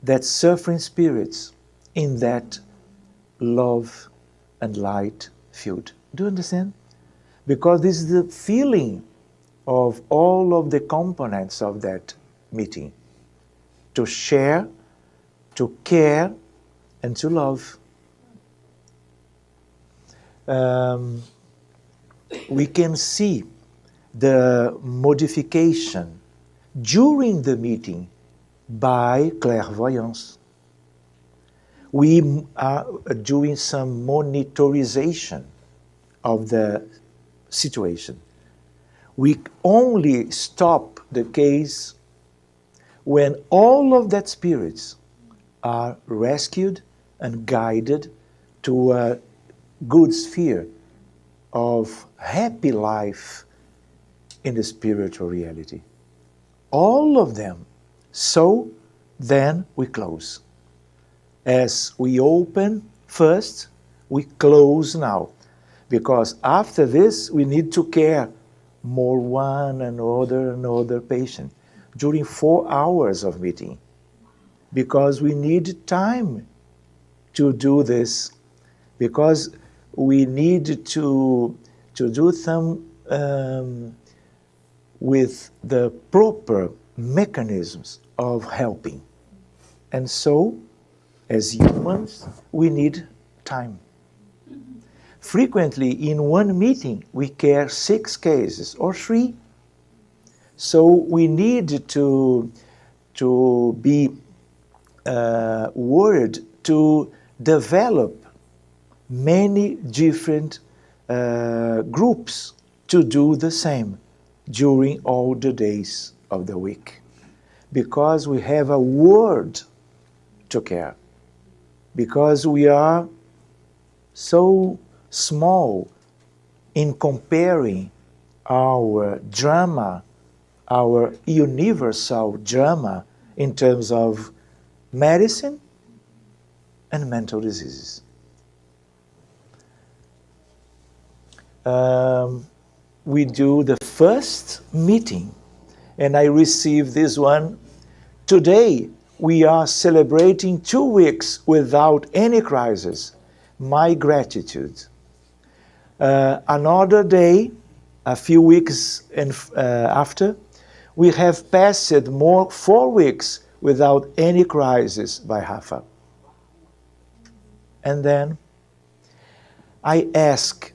that suffering spirits in that love and light field. Do you understand? Because this is the feeling of all of the components of that meeting. To share, to care, and to love. We can see the modification during the meeting by clairvoyance. We are doing some monitorization of the situation. We only stop the case when all of that spirits are rescued and guided to a good sphere of happy life in the spiritual reality. All of them. So then we close. As we open first, we close now. Because after this, we need to care more one another patient during 4 hours of meeting. Because we need time to do this. Because we need to do them with the proper mechanisms of helping. And so, as humans, we need time. Frequently, in one meeting, we care 6 cases or 3. So we need to be worried to develop many different groups to do the same during all the days of the week. Because we have a word to care. Because we are so small in comparing our drama, our universal drama in terms of medicine and mental diseases. we do the first meeting, and I received this one. Today, we are celebrating 2 weeks without any crisis. My gratitude. Another day, a few weeks after, we have passed 4 weeks without any crisis by Rafa. And then I ask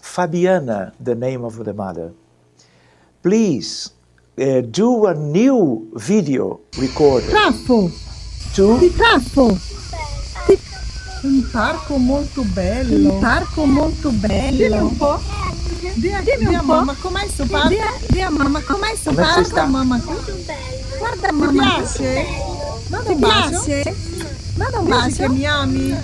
Fabiana, the name of the mother, please do a new video recorder. Raffo, To Raffo. Un parco molto bello. Un parco molto bello. Dimmi un po'. Dimmi un po'. Mamma, com'è questo parco? Di a mamma, com'è questo Come si parco? sta? Mamma, guarda mamma. Ti piace? Vado un bacio? Vado un bacio? Dici che mi ami?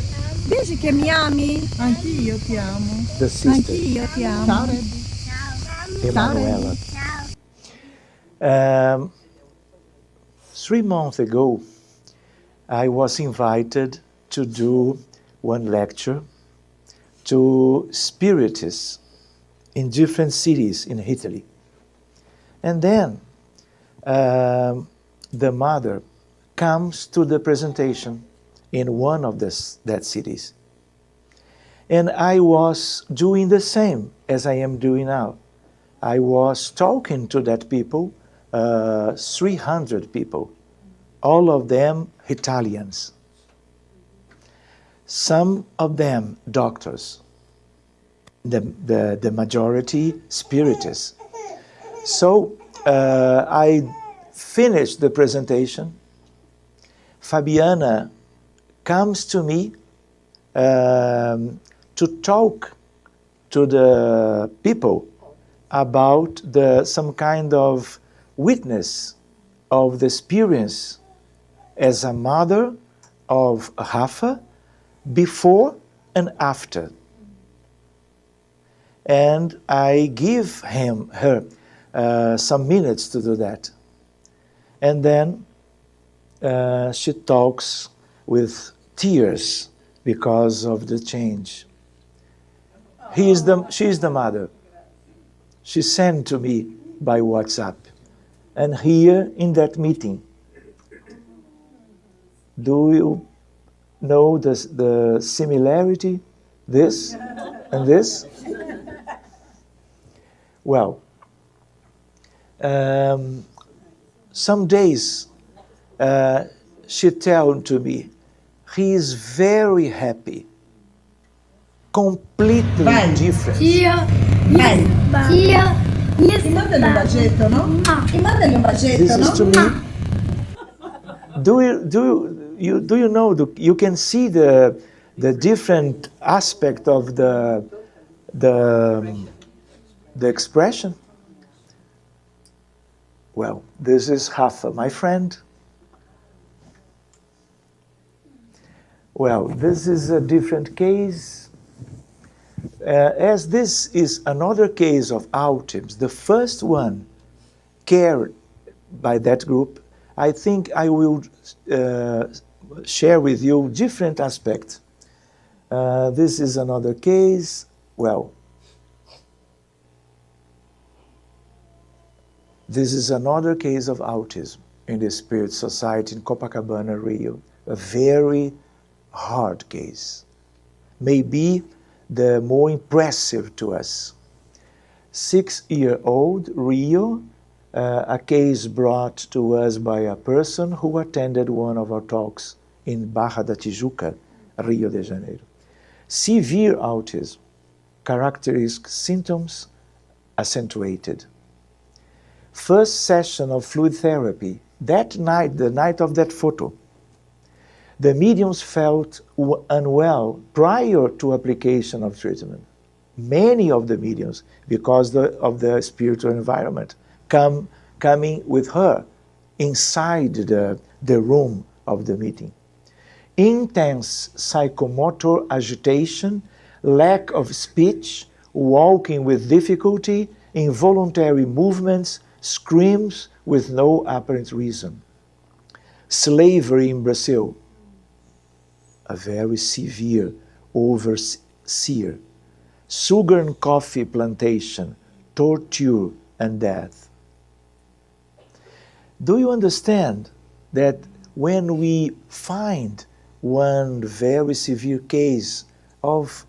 Dici che mi ami? Anch'io ti amo. the sister, Anch'io ti amo. Ciao, Rebby. Emanuela. 3 months ago, I was invited to do one lecture to Spiritists in different cities in Italy. And then the mother comes to the presentation in one of that cities. And I was doing the same as I am doing now. I was talking to that people, 300 people, all of them Italians. Some of them doctors, the majority Spiritists. So I finished the presentation. Fabiana comes to me to talk to the people about some kind of witness of the experience as a mother of Rafa before and after. And I give her some minutes to do that. And then she talks with tears because of the change. She is the mother. She sent to me by WhatsApp. And here in that meeting, do you know the similarity, this and this? Well, some days she told to me, he is very happy, completely different. Vai. Mandali un bacetto, no? Mandali un bacetto, This is to no? me. Do you know? You can see the different aspect of the expression. Well, this is Rafa, my friend. Well, this is a different case. As this is another case of autism, the first one cared by that group, I think I will share with you different aspects. This is another case. Well, this is another case of autism in the Spirit Society in Copacabana, Rio. A very hard case. Maybe the more impressive to us. 6-year-old Rio, a case brought to us by a person who attended one of our talks in Barra da Tijuca, Rio de Janeiro. Severe autism, characteristic symptoms accentuated. First session of fluid therapy, that night, the night of that photo, the mediums felt unwell prior to application of treatment. Many of the mediums, because of the spiritual environment, coming with her inside the room of the meeting. Intense psychomotor agitation, lack of speech, walking with difficulty, involuntary movements, screams with no apparent reason. Slavery in Brazil, a very severe overseer. sugar and coffee plantation, torture and death. Do you understand that when we find one very severe case of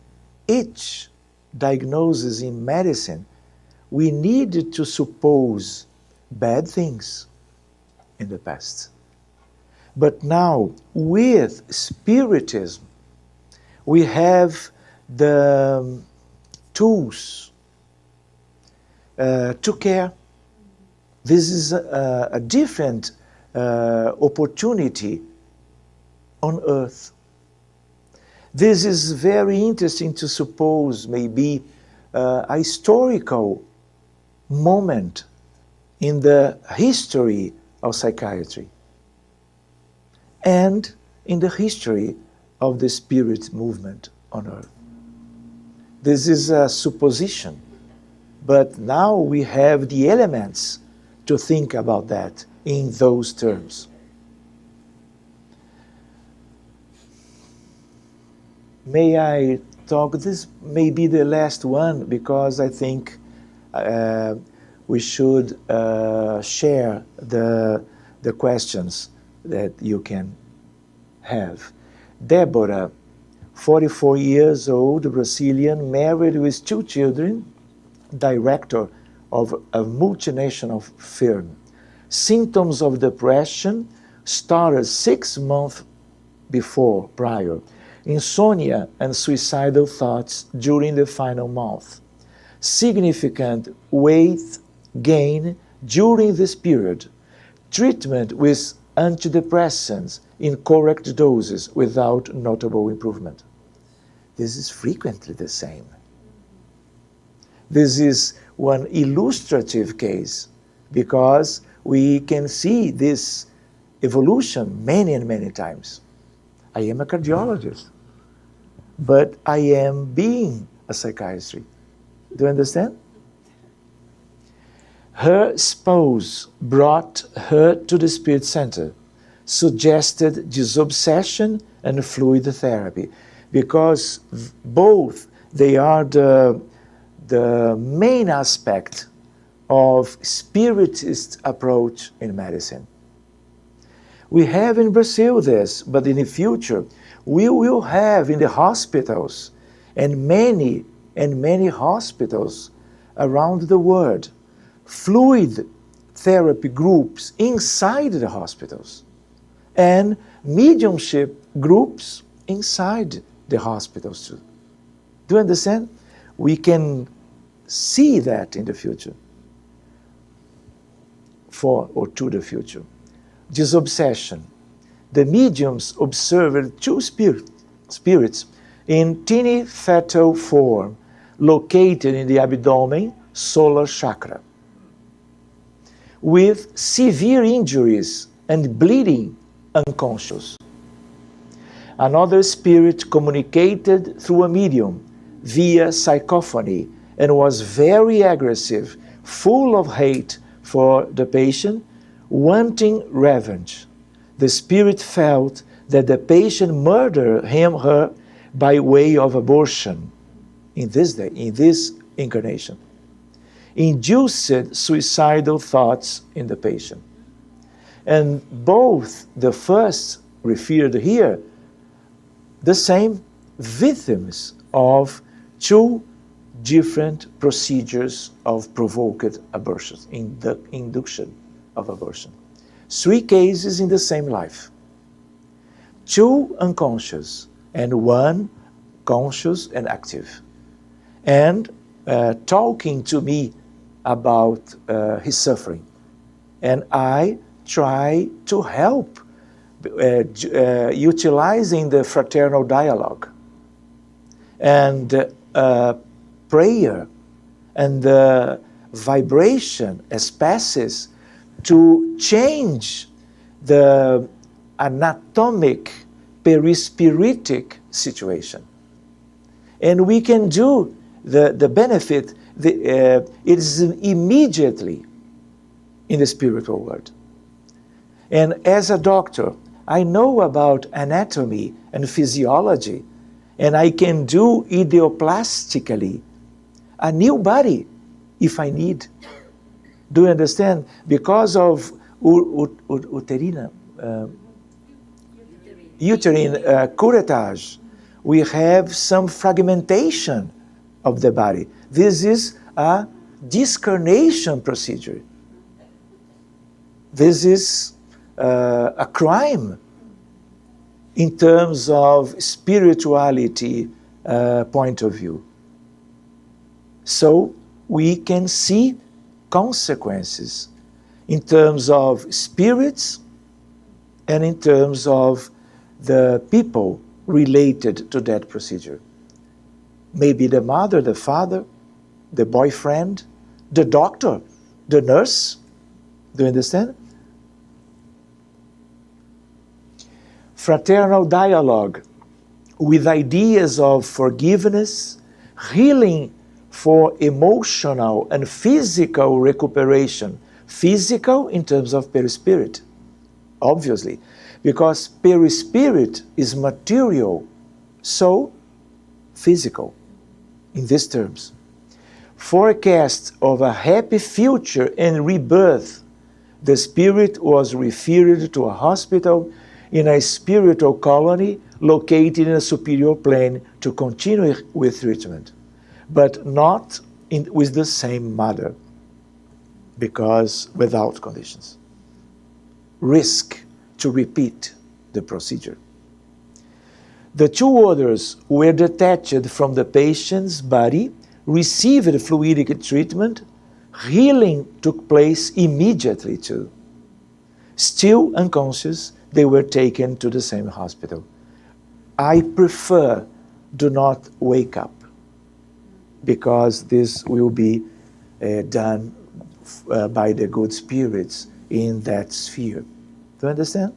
each diagnosis in medicine, we need to suppose bad things in the past. But now, with Spiritism, we have the tools to care. This is a different opportunity on earth. This is very interesting to suppose maybe a historical moment in the history of psychiatry and in the history of the spirit movement on earth. This is a supposition, but now we have the elements to think about that in those terms. May I talk? This may be the last one because I think we should share the questions that you can have. Deborah, 44 years old, Brazilian, married with 2 children, director of a multinational firm. Symptoms of depression started 6 months prior. Insomnia and suicidal thoughts during the final month. Significant weight gain during this period. Treatment with antidepressants in correct doses without notable improvement. This is frequently the same. This is one illustrative case because we can see this evolution many and many times. I am a cardiologist, but I am being a psychiatrist. Do you understand? Her spouse brought her to the Spirit Center, suggested disobsession and fluid therapy, because both they are the main aspect of Spiritist approach in medicine. We have in Brazil this, but in the future we will have in the hospitals and many hospitals around the world fluid therapy groups inside the hospitals and mediumship groups inside the hospitals too. Do you understand? We can see that in the future, to the future. Disobsession. The mediums observed 2 spirits in tiny fetal form located in the abdomen, solar chakra, with severe injuries and bleeding unconscious. Another spirit communicated through a medium via psychophony and was very aggressive, full of hate for the patient, wanting revenge. The spirit felt that the patient murdered her by way of abortion in this incarnation, induced suicidal thoughts in the patient. And both the first referred here, the same victims of 2 different procedures of provoked abortions, in the induction of abortion. 3 cases in the same life. 2 unconscious and 1 conscious and active. And talking to me about his suffering. And I try to help utilizing the fraternal dialogue and prayer and the vibration as passes to change the anatomic perispiritic situation. And we can do the benefit, it is immediately in the spiritual world. And as a doctor, I know about anatomy and physiology, and I can do idioplastically a new body if I need. Do you understand? Because of uterine curettage, we have some fragmentation of the body. This is a discarnation procedure. This is a crime in terms of spirituality point of view. So we can see consequences in terms of spirits and in terms of the people related to that procedure. Maybe the mother, the father, the boyfriend, the doctor, the nurse. Do you understand? Fraternal dialogue with ideas of forgiveness, healing for emotional and physical recuperation. Physical in terms of perispirit, obviously, because perispirit is material, so physical in these terms. Forecast of a happy future and rebirth. The spirit was referred to a hospital in a spiritual colony located in a superior plane to continue with treatment, but not with the same mother, because without conditions. Risk to repeat the procedure. The two others were detached from the patient's body, received fluidic treatment. Healing took place immediately too. Still unconscious, they were taken to the same hospital. I prefer do not wake up, because this will be done by the good spirits in that sphere. Do you understand?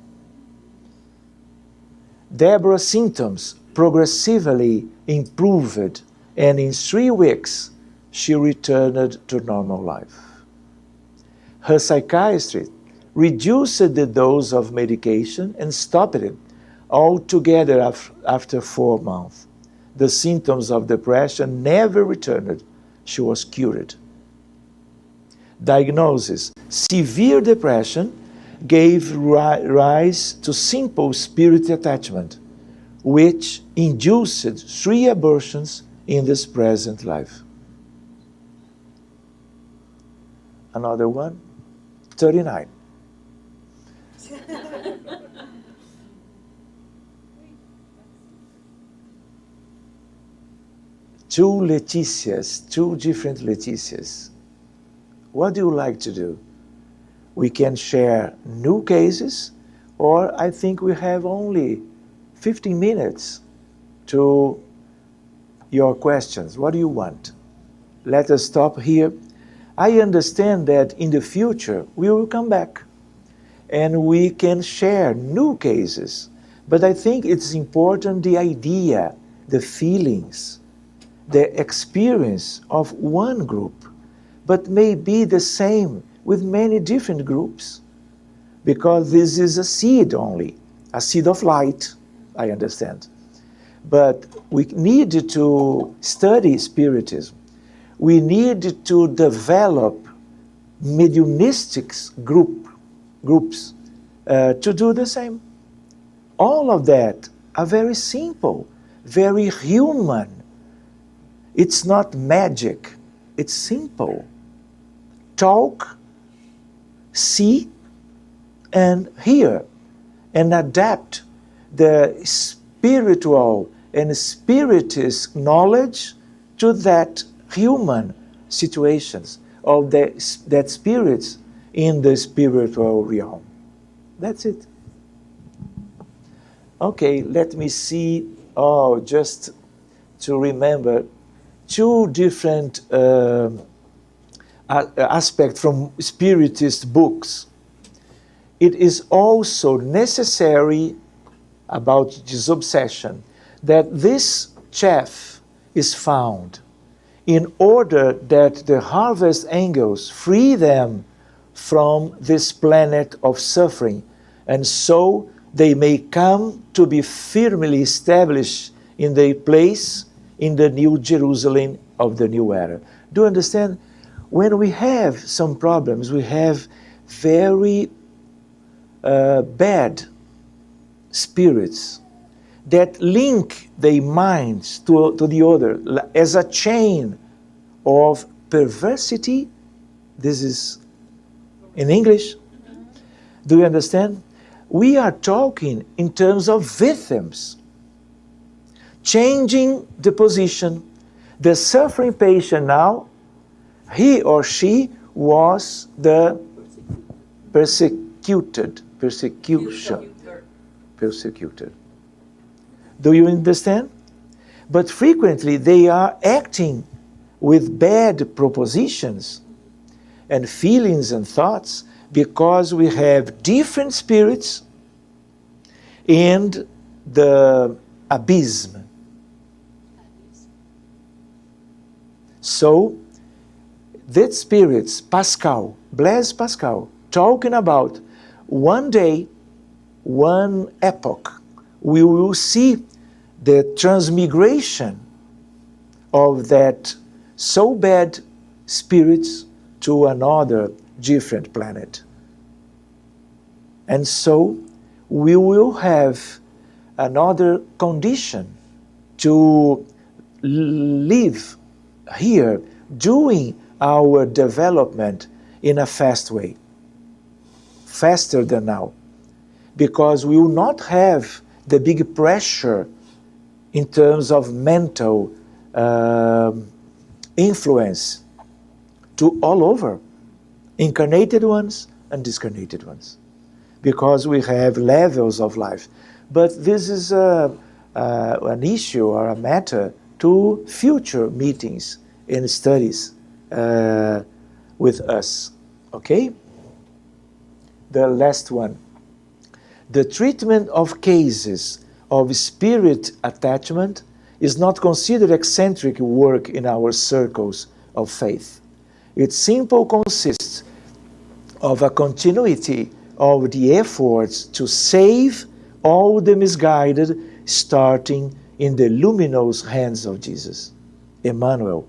Deborah's symptoms progressively improved, and in 3 weeks she returned to normal life. Her psychiatrist reduced the dose of medication and stopped it altogether after 4 months. The symptoms of depression never returned. She was cured. Diagnosis: severe depression gave rise to simple spirit attachment, which induced 3 abortions in this present life. Another one, 39. Two Leticias, 2 different Leticias. What do you like to do? We can share new cases, or I think we have only 15 minutes to your questions. What do you want? Let us stop here. I understand that in the future we will come back and we can share new cases. But I think it's important the idea, the feelings, the experience of one group, but may be the same with many different groups, because this is a seed only, a seed of light, I understand. But we need to study Spiritism. We need to develop mediumistic groups to do the same. All of that are very simple, very human. It's not magic, it's simple. Talk, see, and hear, and adapt the spiritual and spiritist knowledge to that human situations of that spirits in the spiritual realm. That's it. Okay, let me see, just to remember 2 different aspects from Spiritist books. It is also necessary about this obsession that this chaff is found in order that the harvest angels free them from this planet of suffering, and so they may come to be firmly established in their place in the New Jerusalem of the new era. Do you understand? When we have some problems, we have very bad spirits that link their minds to the other as a chain of perversity. This is in English. Do you understand? We are talking in terms of victims, changing the position. The suffering patient now, he or she was the persecuted. Do you understand? But frequently they are acting with bad propositions and feelings and thoughts because we have different spirits and the abysm. So, that spirits, Pascal, Blaise Pascal, talking about one day, one epoch, we will see the transmigration of that so bad spirits to another different planet. And so we will have another condition to live here, doing our development in a fast way, faster than now, because we will not have the big pressure in terms of mental influence to all over, incarnated ones and discarnated ones, because we have levels of life. But this is an issue or a matter to future meetings and studies with us. Okay? The last one. The treatment of cases of spirit attachment is not considered eccentric work in our circles of faith. It simply consists of a continuity of the efforts to save all the misguided, starting in the luminous hands of Jesus, Emmanuel,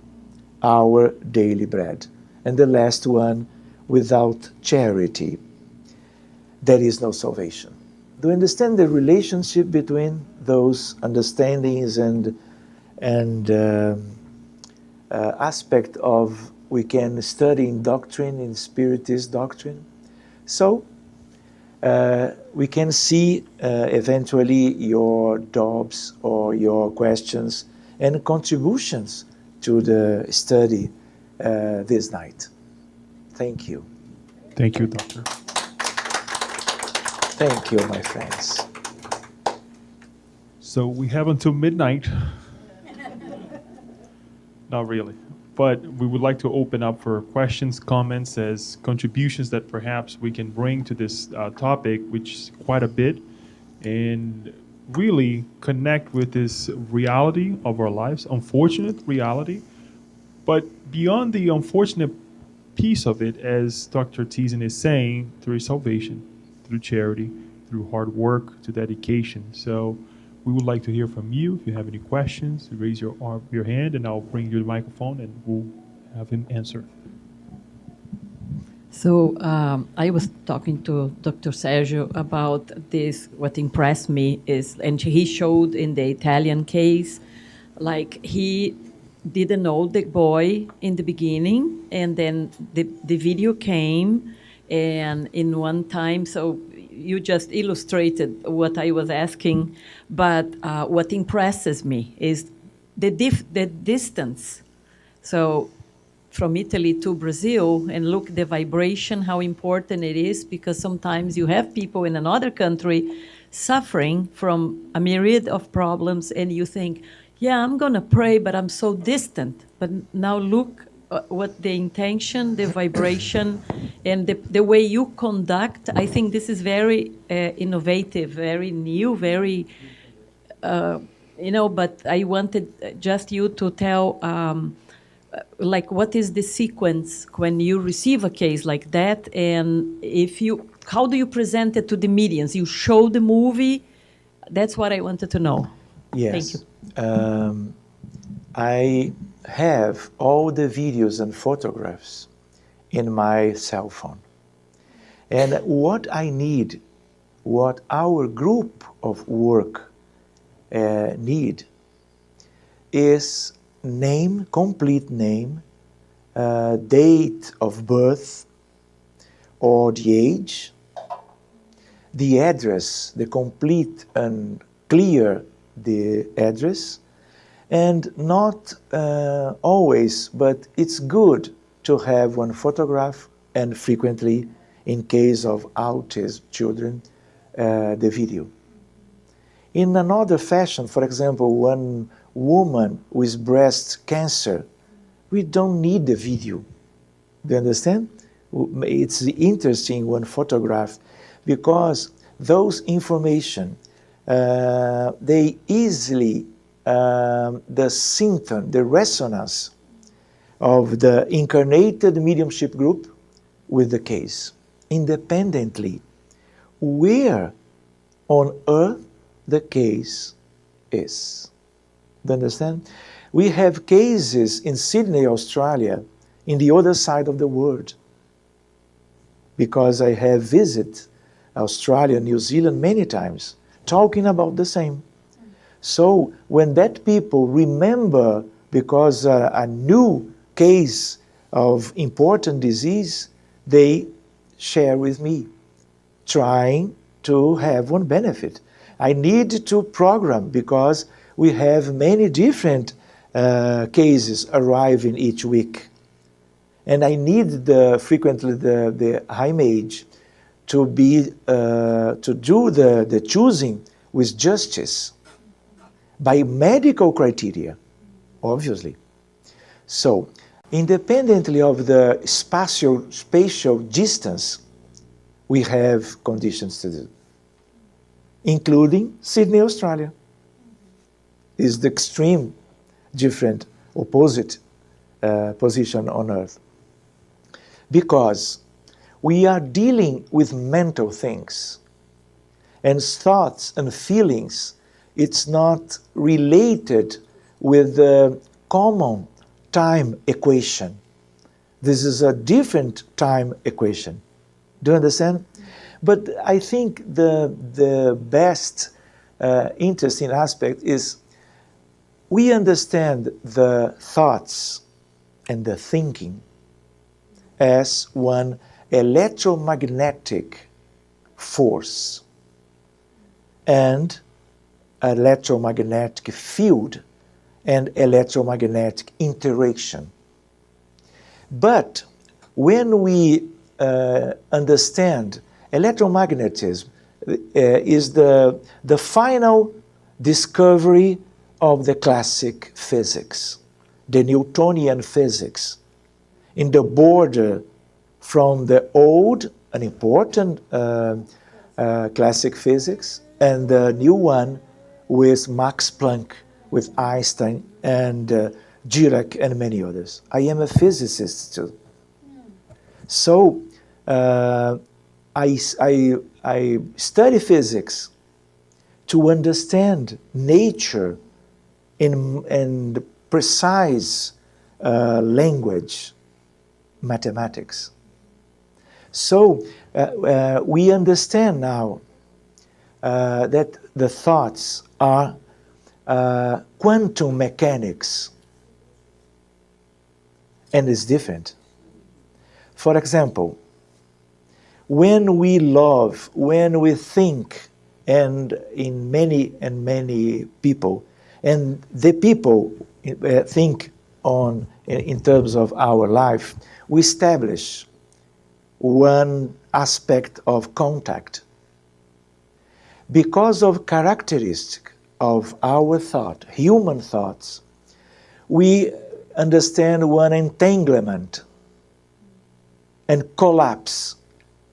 our daily bread. And the last one, without charity, there is no salvation. Do you understand the relationship between those understandings and aspect of we can study in doctrine, in Spiritist doctrine? So, we can see eventually your doubts or your questions and contributions to the study this night. Thank you. Thank you, Doctor. Thank you, my friends. So we have until midnight. Not really. But we would like to open up for questions, comments, as contributions that perhaps we can bring to this topic, which is quite a bit, and really connect with this reality of our lives, unfortunate reality. But beyond the unfortunate piece of it, as Dr. Thiessen is saying, there is salvation, through charity, through hard work, to dedication. So we would like to hear from you. If you have any questions, raise your hand, and I'll bring you the microphone, and we'll have him answer. So I was talking to Dr. Sergio about this. What impressed me is, and he showed in the Italian case, like he didn't know the boy in the beginning, and then the video came, and in one time, so you just illustrated what I was asking, but what impresses me is the distance. So from Italy to Brazil, and look the vibration, how important it is, because sometimes you have people in another country suffering from a myriad of problems, and you think, yeah, I'm going to pray, but I'm so distant. But now look what the intention, the vibration, and the way you conduct. I think this is very innovative, very new, very, but I wanted just you to tell, like, what is the sequence when you receive a case like that, and how do you present it to the medians? You show the movie? That's what I wanted to know. Yes. Thank you. I have all the videos and photographs in my cell phone. And what I need, what our group of work need, is name, complete name, date of birth or the age, the address, the complete and clear the address, and not always, but it's good to have one photograph, and frequently, in case of autism children, the video. In another fashion, for example, one woman with breast cancer, we don't need the video. Do you understand? It's interesting, one photograph, because those information, they easily, the symptom, the resonance of the incarnated mediumship group with the case, independently where on earth the case is. Do you understand? We have cases in Sydney, Australia, in the other side of the world, because I have visited Australia, New Zealand many times, talking about the same. So when that people remember, because a new case of important disease, they share with me, trying to have one benefit. I need to program, because we have many different cases arriving each week. And I need frequently the high mage to be to do the choosing with justice by medical criteria, obviously. So, independently of the spatial distance, we have conditions to do, including Sydney, Australia. Is the extreme different, opposite position on Earth. Because we are dealing with mental things, and thoughts and feelings, it's not related with the common time equation. This is a different time equation. Do you understand? But I think the best interesting aspect is we understand the thoughts and the thinking as one electromagnetic force and electromagnetic field and electromagnetic interaction. But when we understand electromagnetism is the final discovery of the classic physics, the Newtonian physics, in the border from the old and important classic physics and the new one with Max Planck, with Einstein and Dirac and many others. I am a physicist too. So I study physics to understand nature in precise language, mathematics. So we understand now that the thoughts are quantum mechanics, and it's different. For example, when we love, when we think, and in many people, and the people think in terms of our life, we establish one aspect of contact. Because of characteristic of our thought, human thoughts, we understand one entanglement and collapse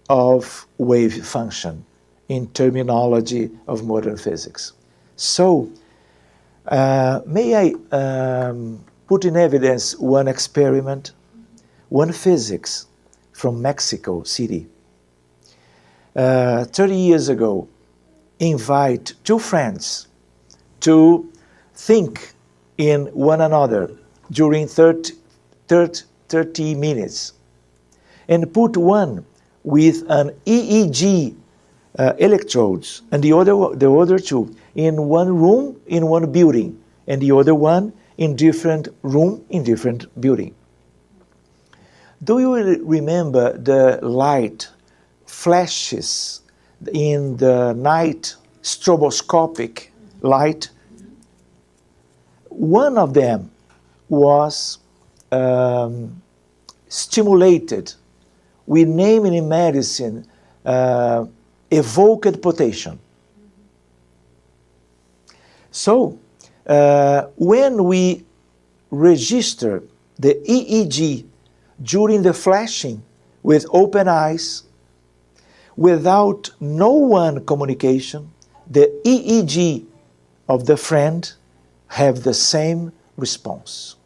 of wave function in terminology of modern physics. So, may I put in evidence one experiment, one physics from Mexico City. 30 years ago, invite two friends to think in one another during 30 minutes, and put one with an EEG electrodes and the other two in one room in one building, and the other one in different room in different building. Do you remember the light flashes in the night, stroboscopic light? One of them was stimulated. We name it in medicine evoked potassium. So when we register the EEG during the flashing with open eyes, without no one communication, the EEG of the friend have the same response.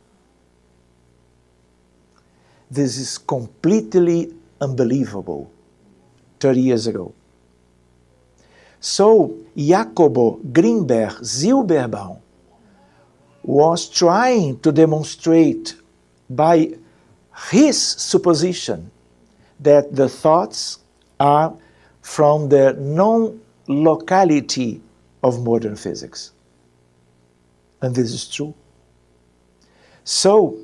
This is completely unbelievable 30 years ago. So Jacobo Grimberg Zilberbaum was trying to demonstrate by his supposition that the thoughts are from the non-locality of modern physics. And this is true. So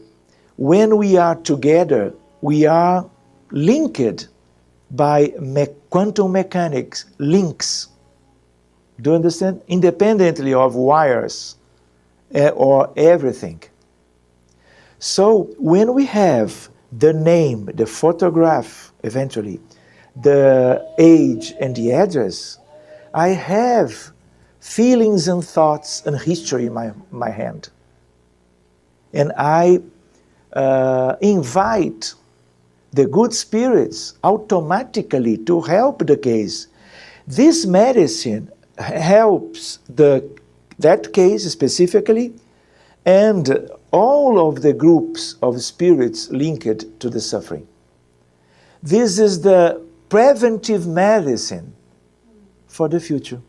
when we are together, we are linked by quantum mechanics links. Do you understand? Independently of wires or everything. So when we have the name, the photograph, eventually, the age and the address, I have feelings and thoughts and history in my hand. And I invite the good spirits automatically to help the case. This medicine helps that case specifically, and all of the groups of spirits linked to the suffering. This is the preventive medicine for the future,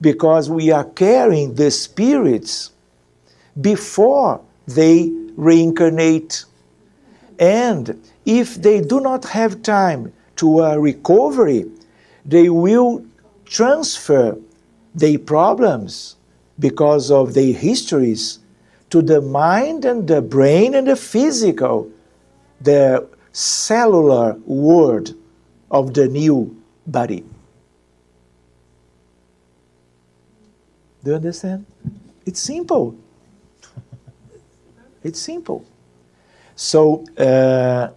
because we are carrying the spirits before they reincarnate. And if they do not have time to a recovery, they will transfer their problems because of their histories to the mind and the brain and the physical, the cellular world of the new body. Do you understand? It's simple. It's simple. So the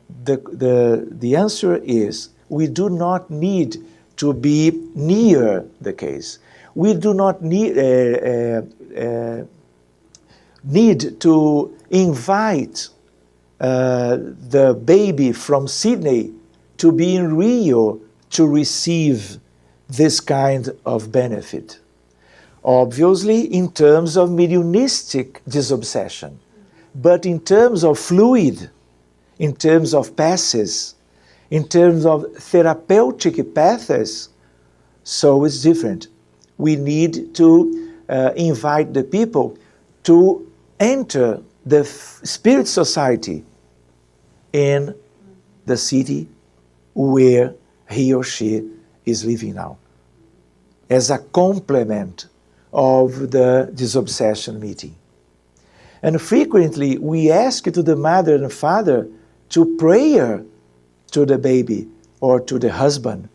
answer is, we do not need to be near the case. We do not need to invite the baby from Sydney to be in Rio to receive this kind of benefit. Obviously, in terms of mediumistic disobsession, but in terms of fluid, in terms of passes, in terms of therapeutic paths, so it's different. We need to invite the people to enter the spirit society in the city where he or she is living now, as a complement of the disobsession meeting. And frequently we ask to the mother and father to pray to the baby, or to the husband,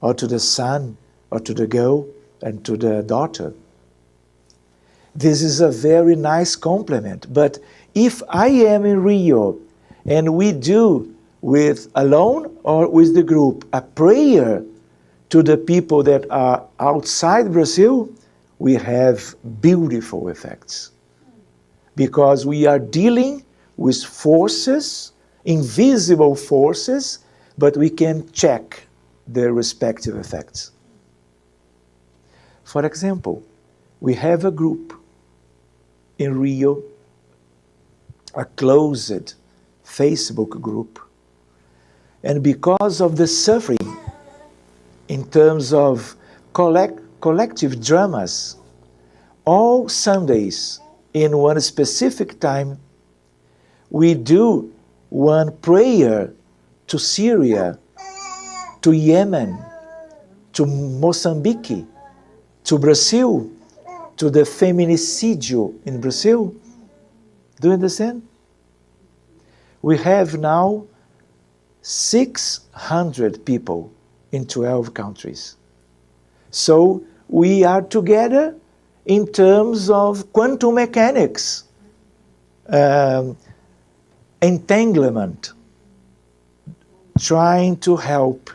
or to the son, or to the girl, and to the daughter. This is a very nice compliment. But if I am in Rio and we do with alone or with the group a prayer to the people that are outside Brazil, we have beautiful effects. Because we are dealing with forces, invisible forces, but we can check their respective effects. For example, we have a group in Rio, a closed Facebook group, and because of the suffering in terms of collective dramas, all Sundays in one specific time, We do one prayer to Syria, to Yemen, to Mozambique, to Brazil, to the feminicídio in Brazil. Do you understand? We have now 600 people in 12 countries. So we are together in terms of quantum mechanics, entanglement, trying to help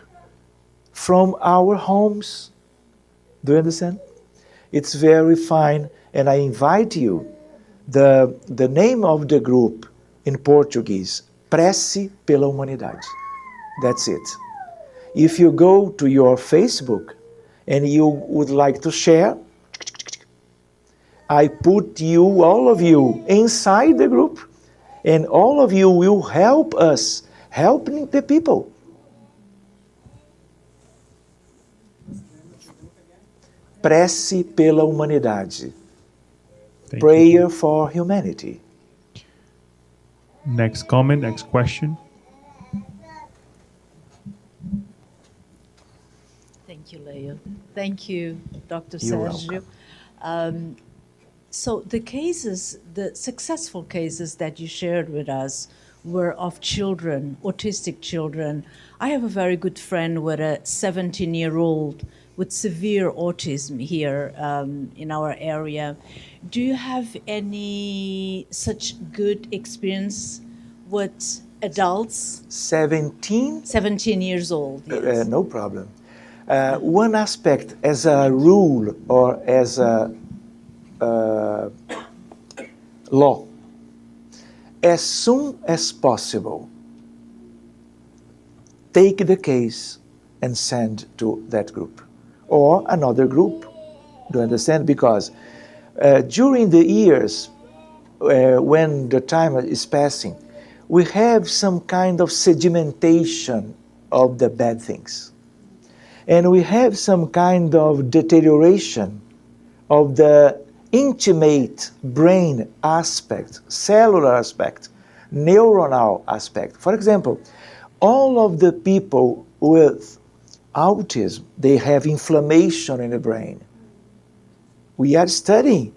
from our homes. Do you understand? It's very fine, and I invite you. The name of the group in Portuguese, Prece pela Humanidade. That's it. If you go to your Facebook and you would like to share, I put you, all of you, inside the group, and all of you will help us, helping the people. Prece pela humanidade. Prayer for humanity. Next comment, next question. Thank you, Leo. Thank you, Dr. You're Sergio. welcome. So the cases, the successful cases that you shared with us were of children, autistic children. I have a very good friend with a 17-year-old with severe autism here in our area. Do you have any such good experience with adults? 17? 17 years old, yes. No problem. One aspect, as a rule or as a law, as soon as possible, take the case and send to that group or another group. Do you understand? Because during the years when the time is passing, we have some kind of sedimentation of the bad things. And we have some kind of deterioration of the intimate brain aspect, cellular aspect, neuronal aspect. For example, all of the people with autism, they have inflammation in the brain. We are studying.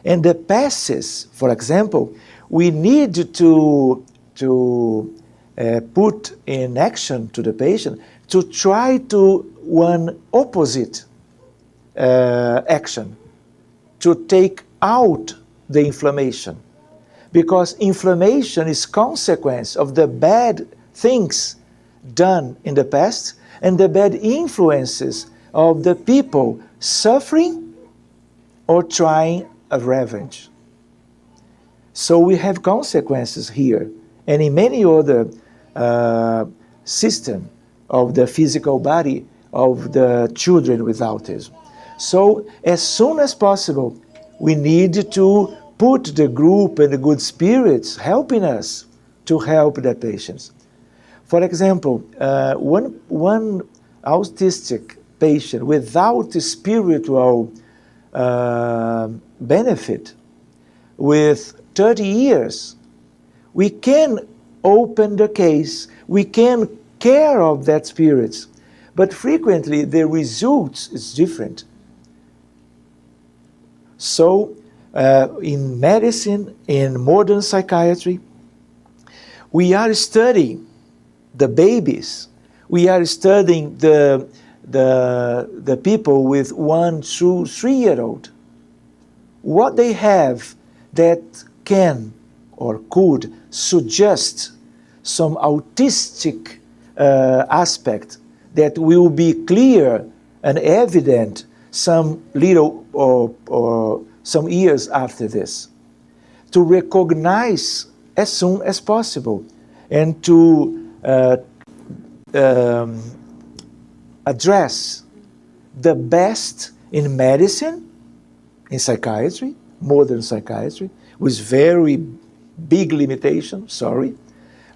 And the passes, for example, we need to put in action to the patient to try to one opposite action, to take out the inflammation. Because inflammation is consequence of the bad things done in the past and the bad influences of the people suffering or trying a revenge. So we have consequences here and in many other systems of the physical body of the children with autism. So as soon as possible, we need to put the group and the good spirits helping us to help the patients. For example, one autistic patient without spiritual benefit, with 30 years, we can open the case, we can care of that spirit, but frequently the results is different. So in medicine, in modern psychiatry, we are studying the babies, we are studying the people with 1 to 3-year-old, what they have that can or could suggest some autistic aspect that will be clear and evident some little or some years after this, to recognize as soon as possible and to address the best in medicine, in psychiatry, modern psychiatry, with very big limitation, sorry,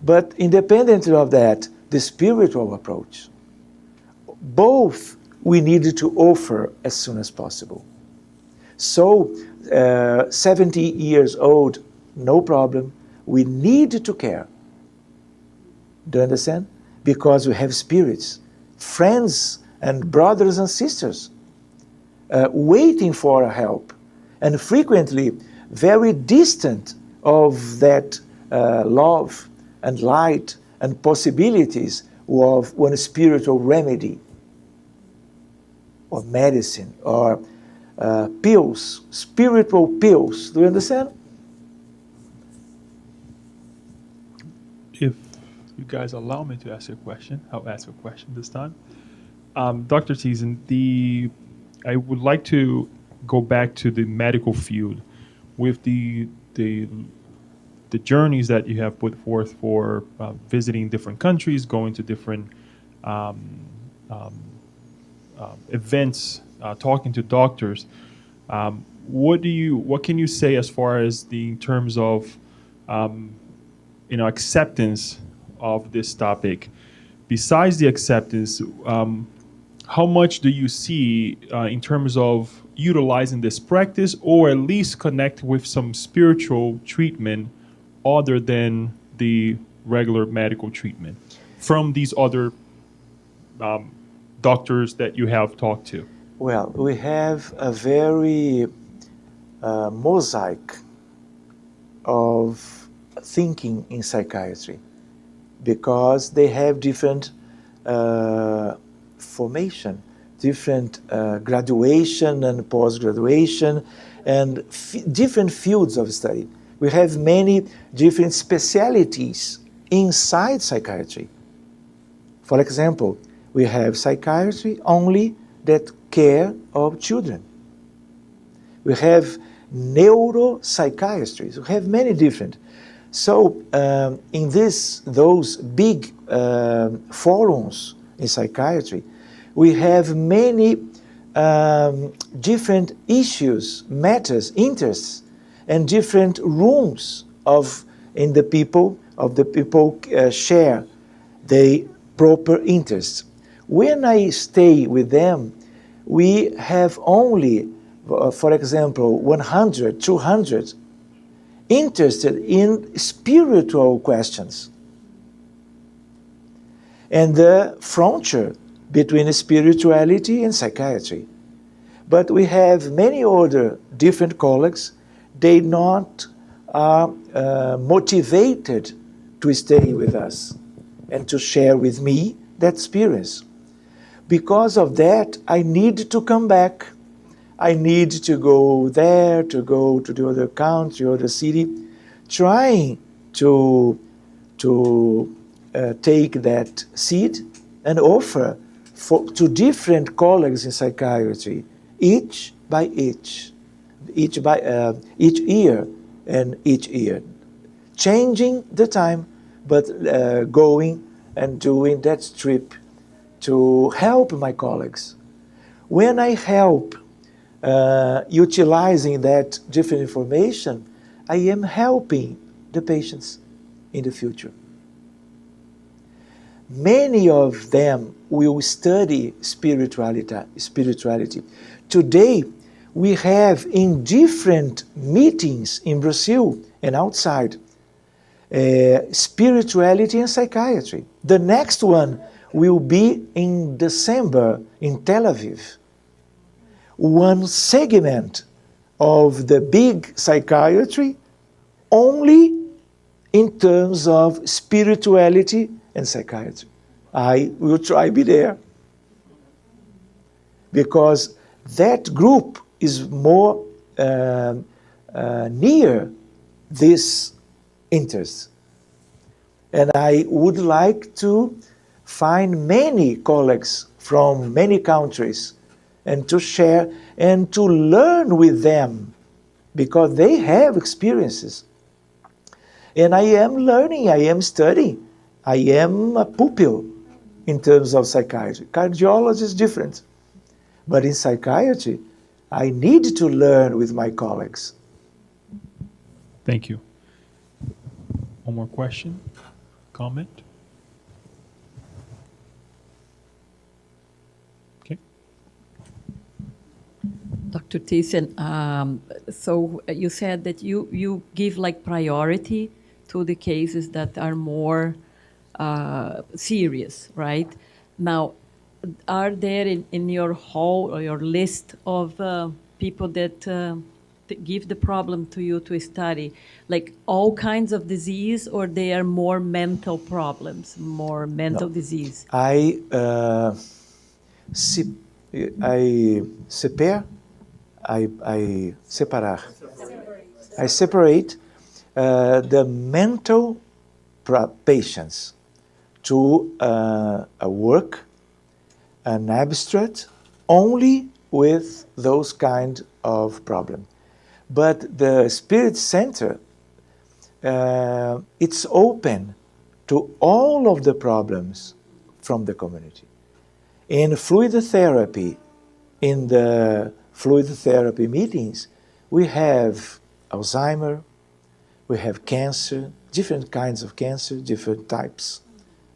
but independently of that, the spiritual approach. Both we need to offer as soon as possible. So 70 years old, no problem. we need to care. Do you understand? Because we have spirits, friends and brothers and sisters waiting for our help, and frequently very distant of that love and light and possibilities of one spiritual remedy or medicine or pills, spiritual pills. Do you understand? If you guys allow me to ask you a question, I'll ask a question this time. Dr. Thiessen, I would like to go back to the medical field with the journeys that you have put forth for visiting different countries, going to different events, talking to doctors. What can you say as far as in terms of acceptance of this topic? Besides the acceptance, how much do you see in terms of utilizing this practice, or at least connect with some spiritual treatment other than the regular medical treatment from these other doctors that you have talked to? Well, we have a very mosaic of thinking in psychiatry, because they have different formation, different graduation and post-graduation, and different fields of study. We have many different specialities inside psychiatry. For example, we have psychiatry only that care of children. We have neuropsychiatry. We have many different. So in those big forums in psychiatry, we have many different issues, matters, interests, and different rooms of the people share the proper interests. When I stay with them, we have only, for example, 100, 200 interested in spiritual questions. And the frontier between spirituality and psychiatry. But we have many other different colleagues. They not are motivated to stay with us and to share with me that experience. Because of that, I need to come back. I need to go there, to go to the other country, other city, trying to take that seed and offer to different colleagues in psychiatry, each year, changing the time, but going and doing that trip to help my colleagues. When I help utilizing that different information, I am helping the patients in the future. Many of them will study spirituality. Today, we have in different meetings in Brazil and outside, spirituality and psychiatry. The next one will be in December in Tel Aviv. One segment of the big psychiatry only in terms of spirituality and psychiatry. I will try to be there, because that group is more near this interest. And I would like to find many colleagues from many countries and to share and to learn with them, because they have experiences. And I am learning, I am studying, I am a pupil in terms of psychiatry. Cardiology is different. But in psychiatry, I need to learn with my colleagues. Thank you. One more question, comment? Okay. Dr. Thiessen, so you said that you give like priority to the cases that are more serious, right? Now, are there in your whole or your list of people that give the problem to you to study, like all kinds of disease, or they are more mental problems, more mental disease? I se- I separe, I separar. I separate the mental patients to a work, an abstract, only with those kind of problem. But the Spirit Center, it's open to all of the problems from the community. In fluid therapy, in the fluid therapy meetings, we have Alzheimer, we have cancer, different kinds of cancer, different types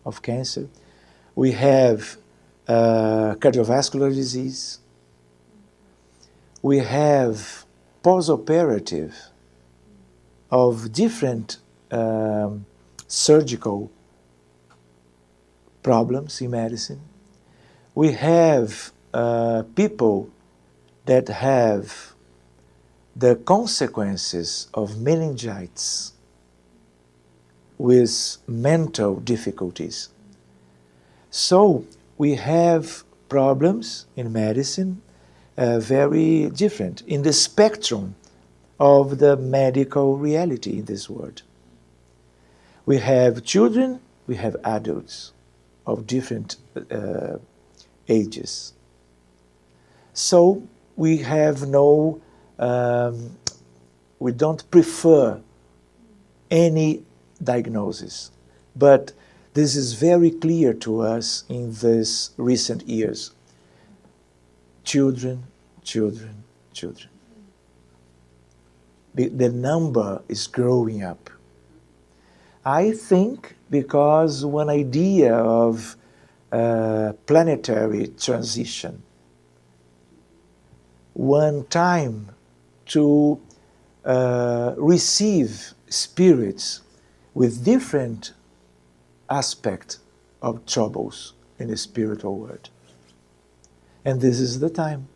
of cancer. We have cardiovascular disease. We have postoperative of different surgical problems in medicine. We have people that have the consequences of meningitis with mental difficulties. So we have problems in medicine very different in the spectrum of the medical reality in this world. We have children, we have adults of different ages. So we have no, we don't prefer any diagnosis, but this is very clear to us in these recent years. Children, children, children. The number is growing up. I think because one idea of planetary transition, one time to receive spirits with different aspects of troubles in the spiritual world. And this is the time.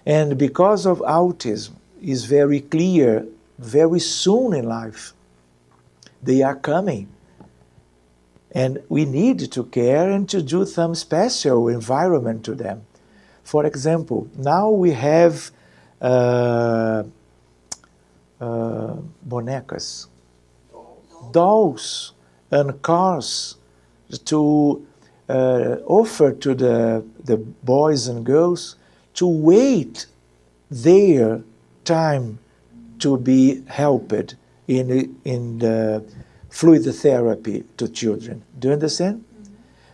And because of autism, is very clear very soon in life. They are coming. And we need to care and to do some special environment to them. For example, now we have bonecas, dolls, and cars to offer to the boys and girls to wait their time to be helped in the fluid therapy to children. Do you understand?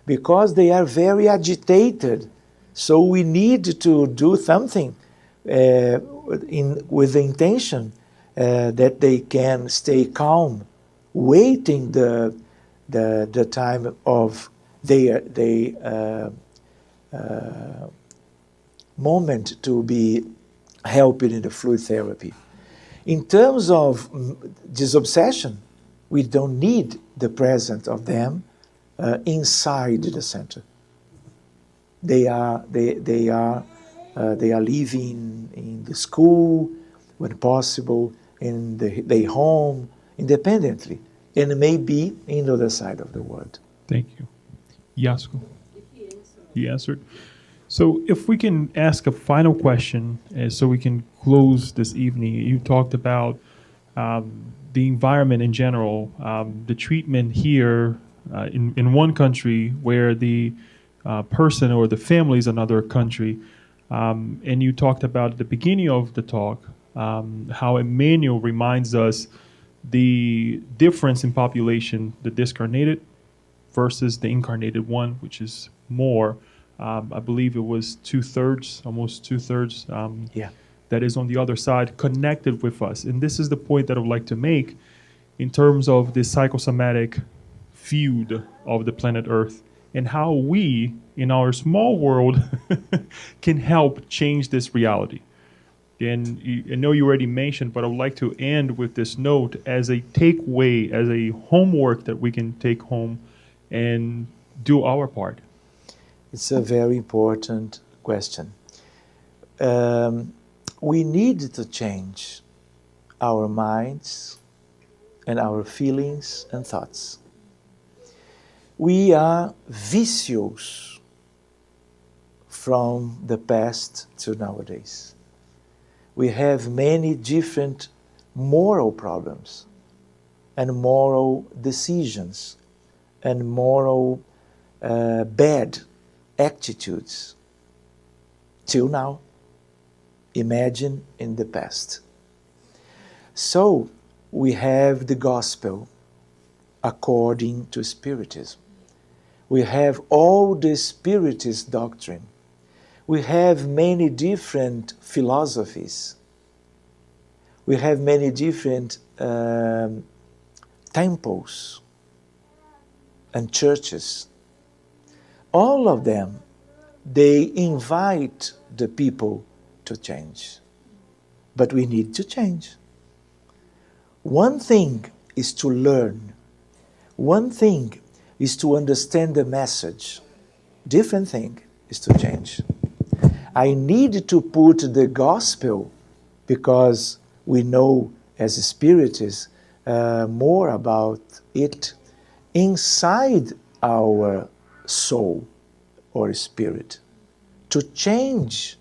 Because they are very agitated. So we need to do something with the intention that they can stay calm, waiting the time of their moment to be helped in the fluid therapy. In terms of this obsession, we don't need the presence of them inside the center. They are living in the school when possible, in their home, independently, and maybe in the other side of the world. Thank you. Yasko? He answered. So if we can ask a final question so we can close this evening. You talked about the environment in general, the treatment here in one country where the person or the family is another country. And you talked about at the beginning of the talk how Emmanuel reminds us the difference in population, the discarnated versus the incarnated one, which is more. I believe it was almost two thirds, that is on the other side, connected with us. And this is the point that I would like to make in terms of the psychosomatic feud of the planet Earth and how we, in our small world, can help change this reality. And I know you already mentioned, but I would like to end with this note as a takeaway, as a homework that we can take home and do our part. It's a very important question. We need to change our minds and our feelings and thoughts. We are vicious from the past to nowadays. We have many different moral problems and moral decisions and moral bad attitudes till now. Imagine in the past. So we have the gospel according to Spiritism. We have all the Spiritist doctrine. We have many different philosophies. We have many different temples and churches. All of them, they invite the people to change. But we need to change. One thing is to learn. One thing is to understand the message. Different thing is to change. I need to put the gospel, because we know as Spiritists more about it, inside our soul or spirit, to change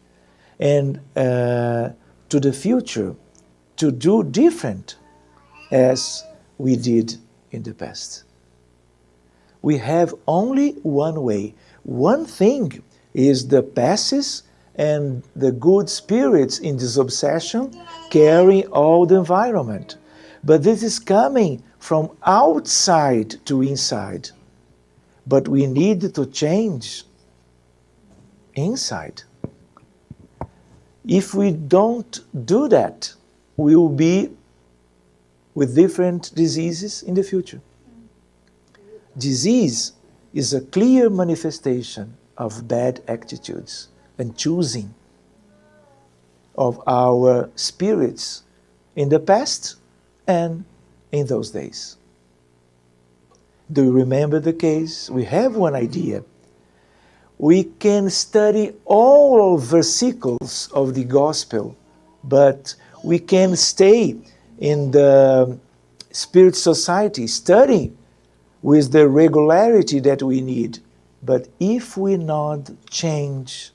and to the future, to do different as we did in the past. We have only one way. One thing is the passes and the good spirits in this obsession carry all the environment. But this is coming from outside to inside. But we need to change inside. If we don't do that, we will be with different diseases in the future. Disease is a clear manifestation of bad attitudes and choosing of our spirits in the past and in those days. Do you remember the case? We have one idea. We can study all verses of the gospel, but we can stay in the Spirit Society studying with the regularity that we need. But if we not change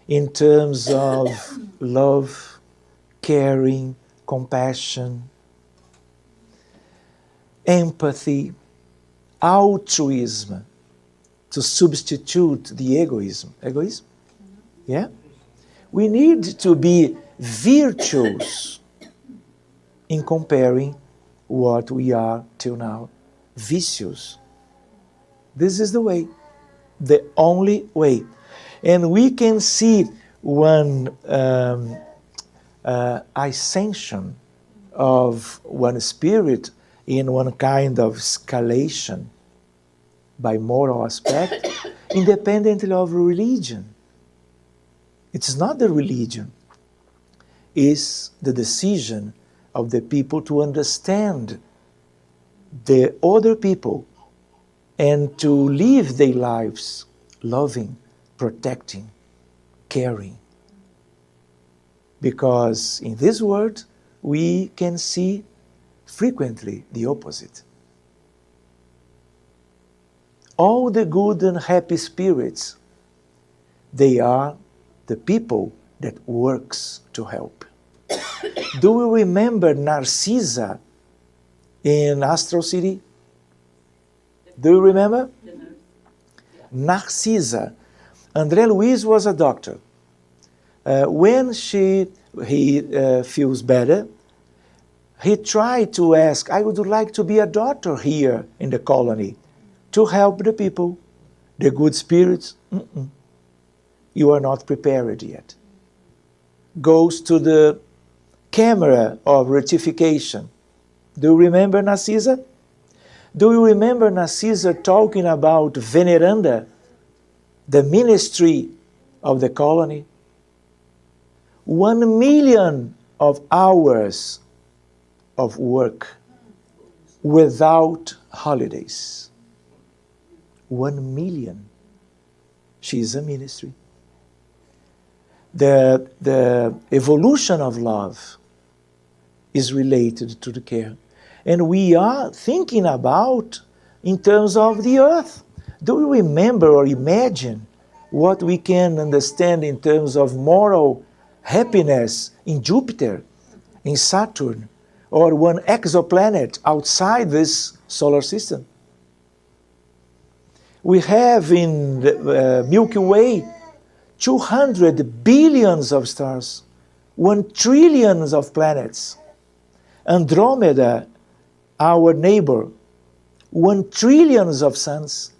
in terms of love, caring, compassion, empathy, altruism, to substitute the egoism. Egoism? Yeah? We need to be virtuous in comparing what we are till now. Vicious. This is the way, the only way. And we can see one ascension of one spirit in one kind of escalation by moral aspect, independently of religion. It's not the religion, it's the decision of the people to understand the other people and to live their lives loving, protecting, caring. Because in this world, we can see frequently the opposite. All the good and happy spirits, they are the people that works to help. Do we remember Narcissa in Astral City? Do you remember? Narcissa. André Luiz was a doctor. When he feels better, he tried to ask, I would like to be a doctor here in the colony to help the people, the good spirits. You are not prepared yet. Goes to the camera of rectification. Do you remember Narcissa? Do you remember Narcissa talking about veneranda, the ministry of the colony? 1 million of hours of work without holidays. 1 million. She is a ministry. The evolution of love is related to the care. And we are thinking about in terms of the earth. Do you remember or imagine what we can understand in terms of moral happiness in Jupiter, in Saturn, or one exoplanet outside this solar system? We have in the Milky Way 200 billions of stars, 1 trillion of planets. Andromeda, our neighbor, 1 trillion of suns.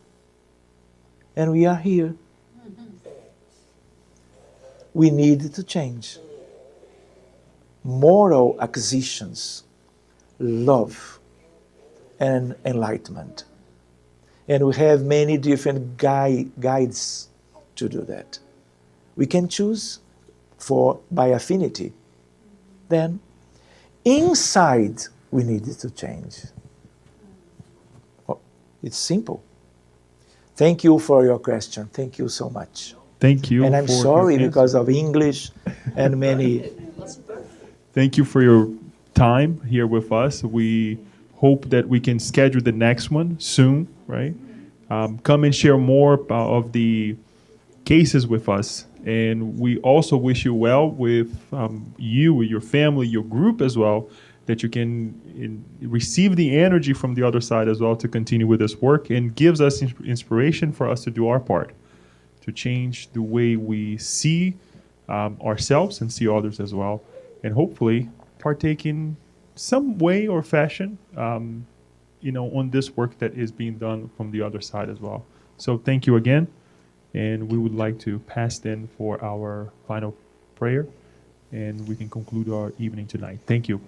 And we are here. We need to change. Moral acquisitions, love, and enlightenment. And we have many different guides to do that. We can choose by affinity. Then, inside, we need to change. It's simple. Thank you for your question. Thank you so much. Thank you. And I'm for sorry your because answer. of English and many. Thank you for your time here with us. We hope that we can schedule the next one soon, right? Come and share more of the cases with us. And we also wish you well with you, with your family, your group as well, that you can receive the energy from the other side as well to continue with this work, and gives us inspiration for us to do our part to change the way we see ourselves and see others as well, and hopefully partake in some way or fashion, on this work that is being done from the other side as well. So thank you again, and we would like to pass then for our final prayer, and we can conclude our evening tonight. Thank you.